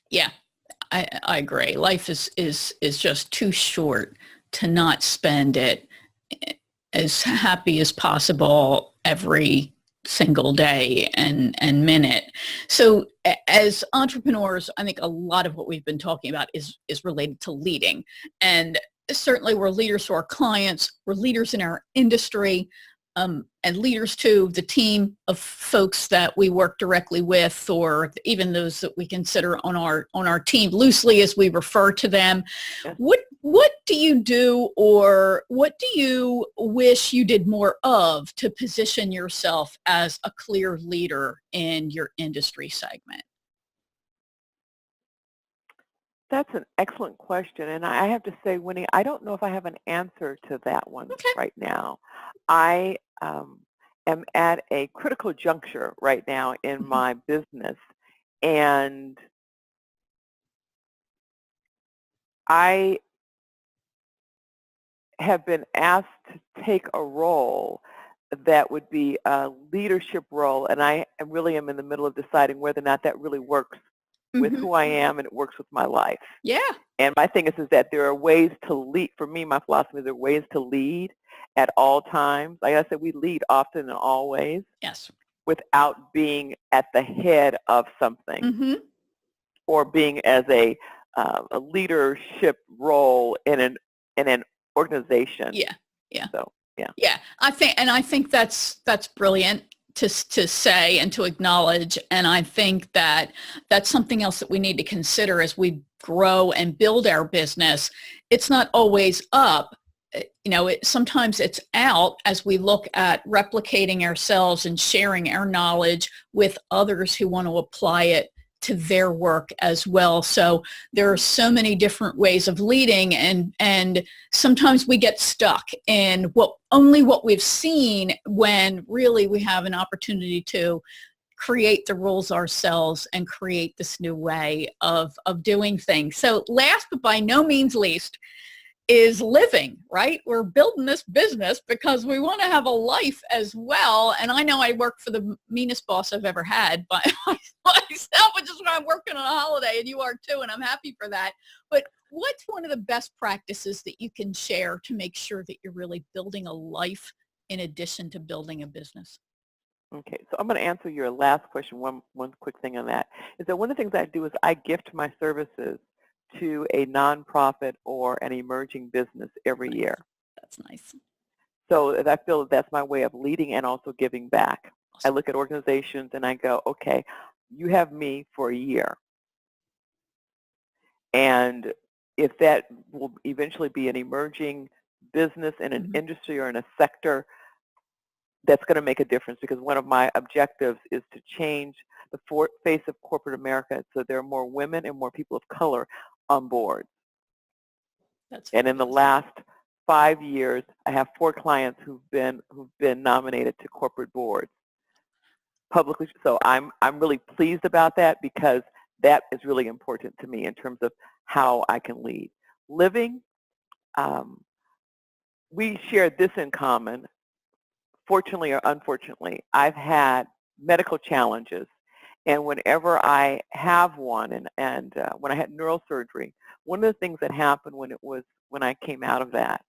[SPEAKER 1] Yeah, I agree. Life is just too short to not spend it as happy as possible every single day and minute. So as entrepreneurs, I think a lot of what we've been talking about is related to leading. And certainly we're leaders to our clients, we're leaders in our industry, and leaders to the team of folks that we work directly with, or even those that we consider on our team loosely as we refer to them.
[SPEAKER 2] Yes.
[SPEAKER 1] What do you do, or what do you wish you did more of to position yourself as a clear leader in your industry segment?
[SPEAKER 2] That's an excellent question, and I have to say, Winnie, I don't know if I have an answer to that one right now. I am at a critical juncture right now in my business, and I have been asked to take a role that would be a leadership role, and I really am in the middle of deciding whether or not that really works with who I am and it works with my life.
[SPEAKER 1] Yeah.
[SPEAKER 2] And my thing is that there are ways to lead. For me, my philosophy is there are ways to lead at all times. Like I said, we lead often and always.
[SPEAKER 1] Yes.
[SPEAKER 2] Without being at the head of something or being as a leadership role in an organization.
[SPEAKER 1] Yeah. Yeah.
[SPEAKER 2] So yeah.
[SPEAKER 1] Yeah. I think that's brilliant to say and to acknowledge. And I think that that's something else that we need to consider as we grow and build our business. It's not always up sometimes it's out as we look at replicating ourselves and sharing our knowledge with others who want to apply it to their work as well. So there are so many different ways of leading, and sometimes we get stuck in what we've seen, when really we have an opportunity to create the rules ourselves and create this new way of doing things. So last but by no means least is living, right? We're building this business because we want to have a life as well. And I know I work for the meanest boss I've ever had by myself, which is why I'm working on a holiday, and you are too, and I'm happy for that. But what's one of the best practices that you can share to make sure that you're really building a life in addition to building a business?
[SPEAKER 2] Okay, so I'm going to answer your last question. One quick thing on that is that one of the things I do is I gift my services to a nonprofit or an emerging business every year.
[SPEAKER 1] That's nice.
[SPEAKER 2] So I feel that that's my way of leading and also giving back.
[SPEAKER 1] Awesome.
[SPEAKER 2] I look at organizations and I go, okay, you have me for a year. And if that will eventually be an emerging business in an industry or in a sector, that's going to make a difference, because one of my objectives is to change the face of corporate America so there are more women and more people of color on board. And in the last 5 years, I have 4 clients who've been nominated to corporate boards publicly. So I'm really pleased about that, because that is really important to me in terms of how I can lead. Living, we share this in common. Fortunately or unfortunately, I've had medical challenges, and whenever I have one, and when I had neurosurgery, one of the things that happened when I came out of that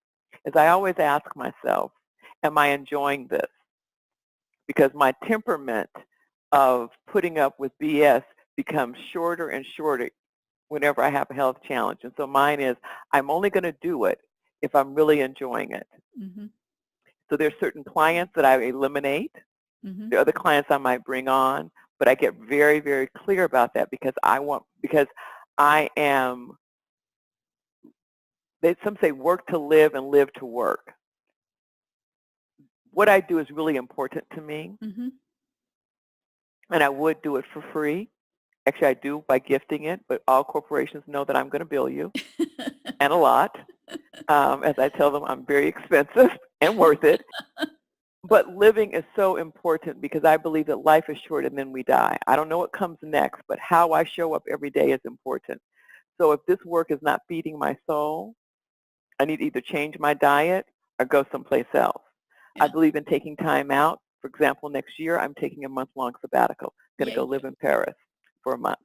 [SPEAKER 2] is I always ask myself, am I enjoying this? Because my temperament of putting up with BS becomes shorter and shorter whenever I have a health challenge. And so mine is, I'm only going to do it if I'm really enjoying it.
[SPEAKER 1] Mm-hmm.
[SPEAKER 2] So there's certain clients that I eliminate. There are other clients I might bring on, but I get very, very clear about that, because I am, some say work to live and live to work. What I do is really important to me, and I would do it for free. Actually, I do by gifting it, but all corporations know that I'm going to bill you, and a lot. As I tell them, I'm very expensive and worth it. But living is so important, because I believe that life is short and then we die. I don't know what comes next, but how I show up every day is important. So if this work is not feeding my soul, I need to either change my diet or go someplace else. Yeah. I believe in taking time out. For example, next year I'm taking a month-long sabbatical. I'm going to go live in Paris for a month.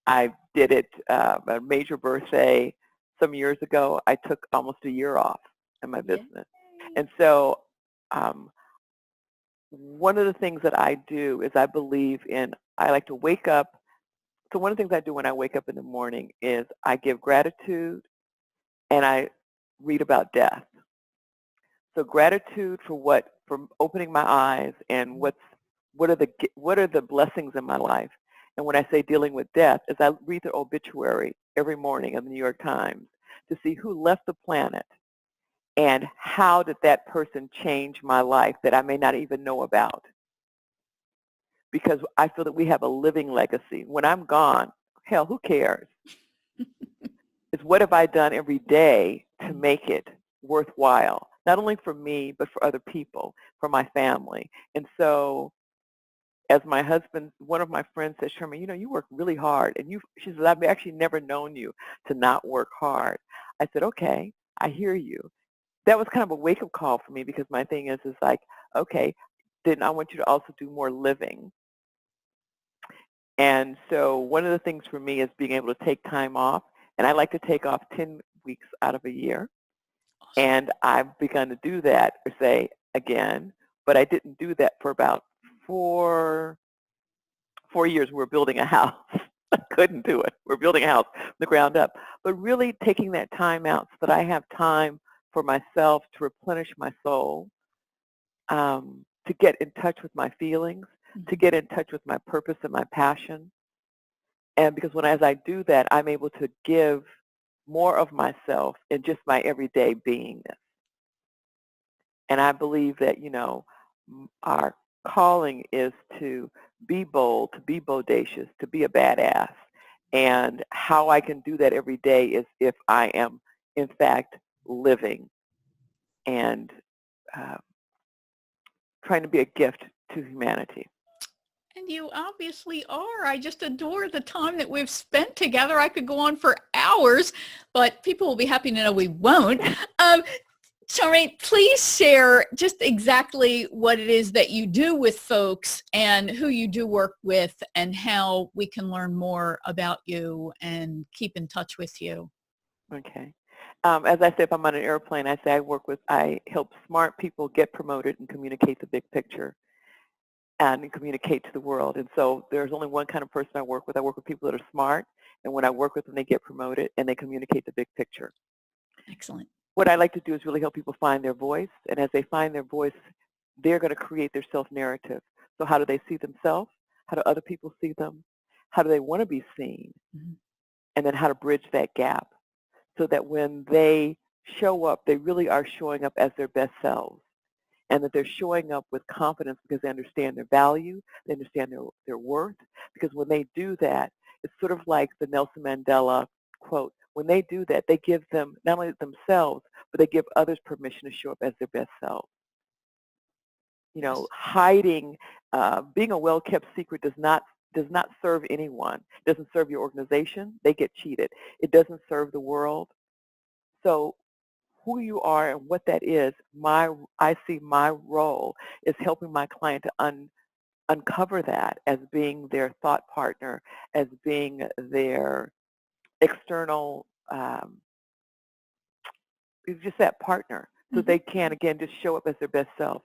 [SPEAKER 2] I did it a major birthday some years ago. I took almost a year off in my business. And so one of the things that I do is I like to wake up. So one of the things I do when I wake up in the morning is I give gratitude and I read about death. So gratitude for opening my eyes and what are the blessings in my life. And when I say dealing with death, is I read the obituary every morning in the New York Times to see who left the planet and how did that person change my life that I may not even know about. Because I feel that we have a living legacy. When I'm gone, hell, who cares? It's what have I done every day to make it worthwhile, not only for me, but for other people, for my family. And so as my husband, one of my friends said, Charmaine, you work really hard. And she says, I've actually never known you to not work hard. I said, okay, I hear you. That was kind of a wake-up call for me, because my thing is like, okay, then I want you to also do more living. And so one of the things for me is being able to take time off, and I like to take off 10 weeks out of a year. Awesome. And I've begun to do that, or say again, but I didn't do that for about 4 years. We were building a house. I couldn't do it. We're building a house from the ground up. But really taking that time out so that I have time for myself to replenish my soul, to get in touch with my feelings, to get in touch with my purpose and my passion. And because as I do that, I'm able to give more of myself in just my everyday beingness. And I believe that, our calling is to be bold, to be bodacious, to be a badass. And how I can do that every day is if I am, in fact, living and uh, trying to be a gift to humanity.
[SPEAKER 1] And you obviously are. I just adore the time that we've spent together. I could go on for hours, but people will be happy to know we won't. Charmaine, please share just exactly what it is that you do with folks and who you do work with and how we can learn more about you and keep in touch with you.
[SPEAKER 2] Okay. As I say, if I'm on an airplane, I say I help smart people get promoted and communicate the big picture and communicate to the world. And so there's only one kind of person I work with. I work with people that are smart, and when I work with them, they get promoted and they communicate the big picture.
[SPEAKER 1] Excellent.
[SPEAKER 2] What I like to do is really help people find their voice, and as they find their voice, they're going to create their self-narrative. So how do they see themselves? How do other people see them? How do they want to be seen? Mm-hmm. And then how to bridge that gap so that when they show up, they really are showing up as their best selves, and that they're showing up with confidence because they understand their value, they understand their worth, because when they do that, it's sort of like the Nelson Mandela quote, when they do that, they give them, not only themselves, but they give others permission to show up as their best selves. Hiding, being a well-kept secret does not serve anyone. It doesn't serve your organization. They get cheated. It doesn't serve the world. So who you are and what that is, I see my role is helping my client to uncover that as being their thought partner, as being their external, just that partner, so they can, again, just show up as their best self.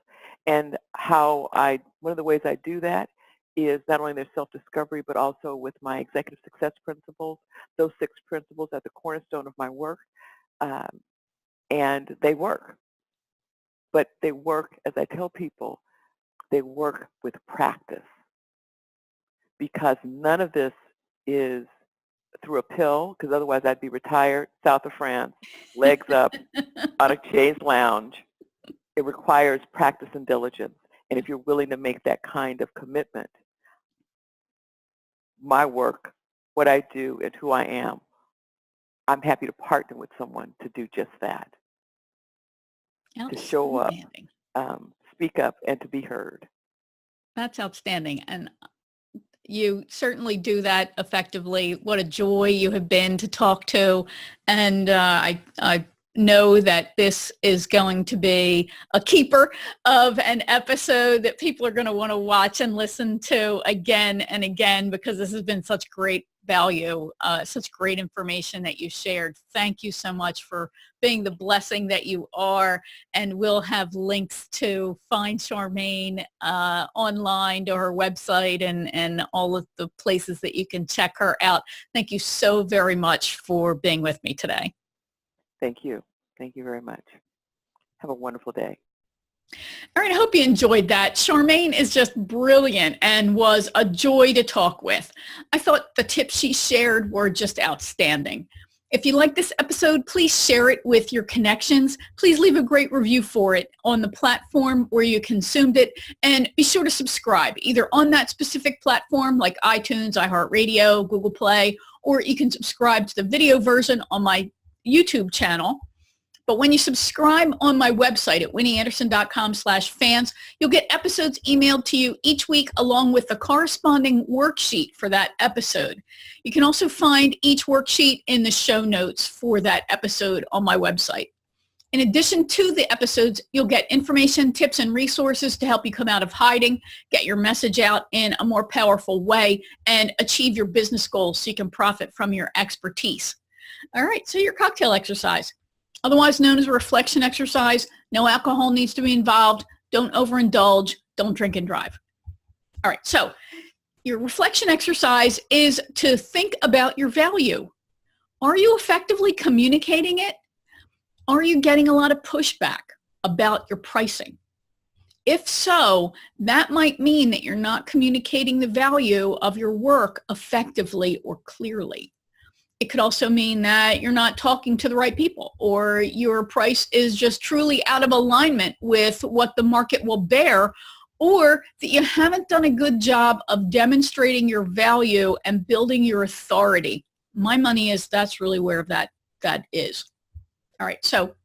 [SPEAKER 2] And one of the ways I do that is not only their self-discovery, but also with my executive success principles. Those 6 principles are the cornerstone of my work, and they work. But they work, as I tell people, they work with practice, because none of this is through a pill, because otherwise I'd be retired, south of France, legs up, on a chaise lounge. It requires practice and diligence. And if you're willing to make that kind of commitment, my work, what I do, and who I am, I'm happy to partner with someone to do just that. To show up, speak up, and to be heard.
[SPEAKER 1] That's outstanding. And you certainly do that effectively. What a joy you have been to talk to. And I know that this is going to be a keeper of an episode that people are going to want to watch and listen to again and again, because this has been such great value, such great information that you shared. Thank you so much for being the blessing that you are. And we'll have links to find Charmaine online to her website and all of the places that you can check her out. Thank you so very much for being with me today.
[SPEAKER 2] Thank you. Thank you very much. Have a wonderful day.
[SPEAKER 1] All right, I hope you enjoyed that. Charmaine is just brilliant and was a joy to talk with. I thought the tips she shared were just outstanding. If you like this episode, please share it with your connections. Please leave a great review for it on the platform where you consumed it, and be sure to subscribe either on that specific platform like iTunes, iHeartRadio, Google Play, or you can subscribe to the video version on my YouTube channel. But when you subscribe on my website at winnieanderson.com/fans, you'll get episodes emailed to you each week along with the corresponding worksheet for that episode. You can also find each worksheet in the show notes for that episode on my website. In addition to the episodes, you'll get information, tips, and resources to help you come out of hiding, get your message out in a more powerful way, and achieve your business goals so you can profit from your expertise. All right, so your cocktail exercise, otherwise known as a reflection exercise. No alcohol needs to be involved. Don't overindulge. Don't drink and drive. All right, so your reflection exercise is to think about your value. Are you effectively communicating it? Are you getting a lot of pushback about your pricing? If so, that might mean that you're not communicating the value of your work effectively or clearly. It could also mean that you're not talking to the right people, or your price is just truly out of alignment with what the market will bear, or that you haven't done a good job of demonstrating your value and building your authority. My money is that's really where that is. All right, so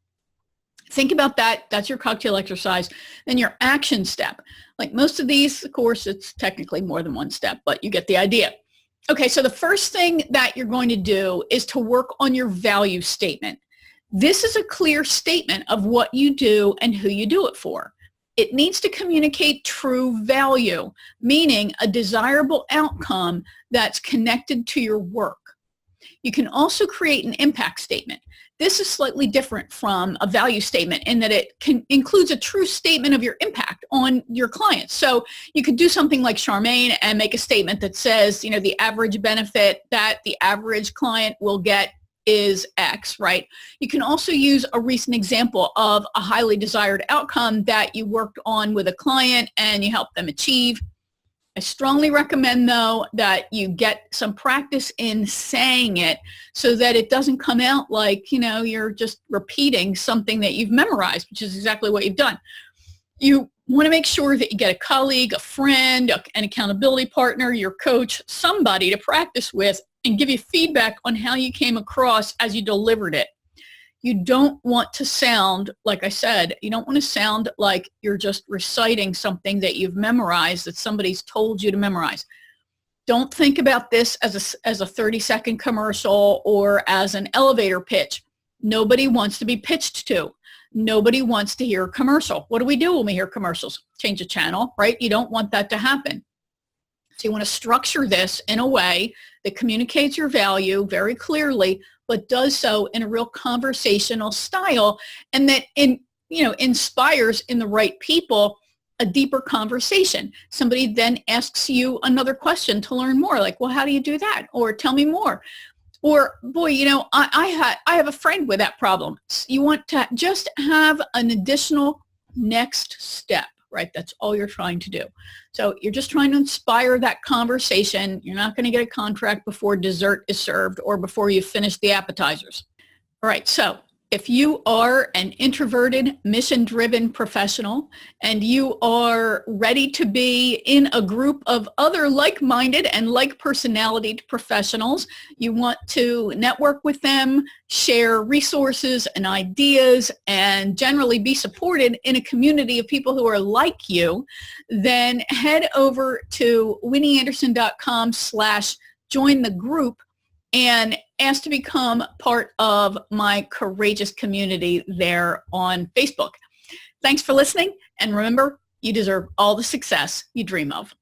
[SPEAKER 1] think about that. That's your cocktail exercise. Then your action step. Like most of these, of course, it's technically more than one step, but you get the idea. Okay, so the first thing that you're going to do is to work on your value statement. This is a clear statement of what you do and who you do it for. It needs to communicate true value, meaning a desirable outcome that's connected to your work. You can also create an impact statement. This is slightly different from a value statement in that it includes a true statement of your impact on your clients. So you could do something like Charmaine and make a statement that says, the average benefit that the average client will get is X, right? You can also use a recent example of a highly desired outcome that you worked on with a client and you helped them achieve. I strongly recommend, though, that you get some practice in saying it so that it doesn't come out like, you're just repeating something that you've memorized, which is exactly what you've done. You want to make sure that you get a colleague, a friend, an accountability partner, your coach, somebody to practice with and give you feedback on how you came across as you delivered it. You don't want to sound, like I said, you don't want to sound like you're just reciting something that you've memorized that somebody's told you to memorize. Don't think about this as a 30-second commercial or as an elevator pitch. Nobody wants to be pitched to. Nobody wants to hear a commercial. What do we do when we hear commercials? Change the channel, right? You don't want that to happen. So you want to structure this in a way that communicates your value very clearly, but does so in a real conversational style, and that inspires in the right people a deeper conversation. Somebody then asks you another question to learn more, like, well, how do you do that? Or tell me more. Or, boy, I have a friend with that problem. You want to just have an additional next step, right? That's all you're trying to do. So you're just trying to inspire that conversation. You're not going to get a contract before dessert is served or before you finish the appetizers. All right, so if you are an introverted, mission-driven professional and you are ready to be in a group of other like-minded and like-personality professionals, you want to network with them, share resources and ideas, and generally be supported in a community of people who are like you, then head over to winnieanderson.com/join the group and ask to become part of my courageous community there on Facebook. Thanks for listening, and remember, you deserve all the success you dream of.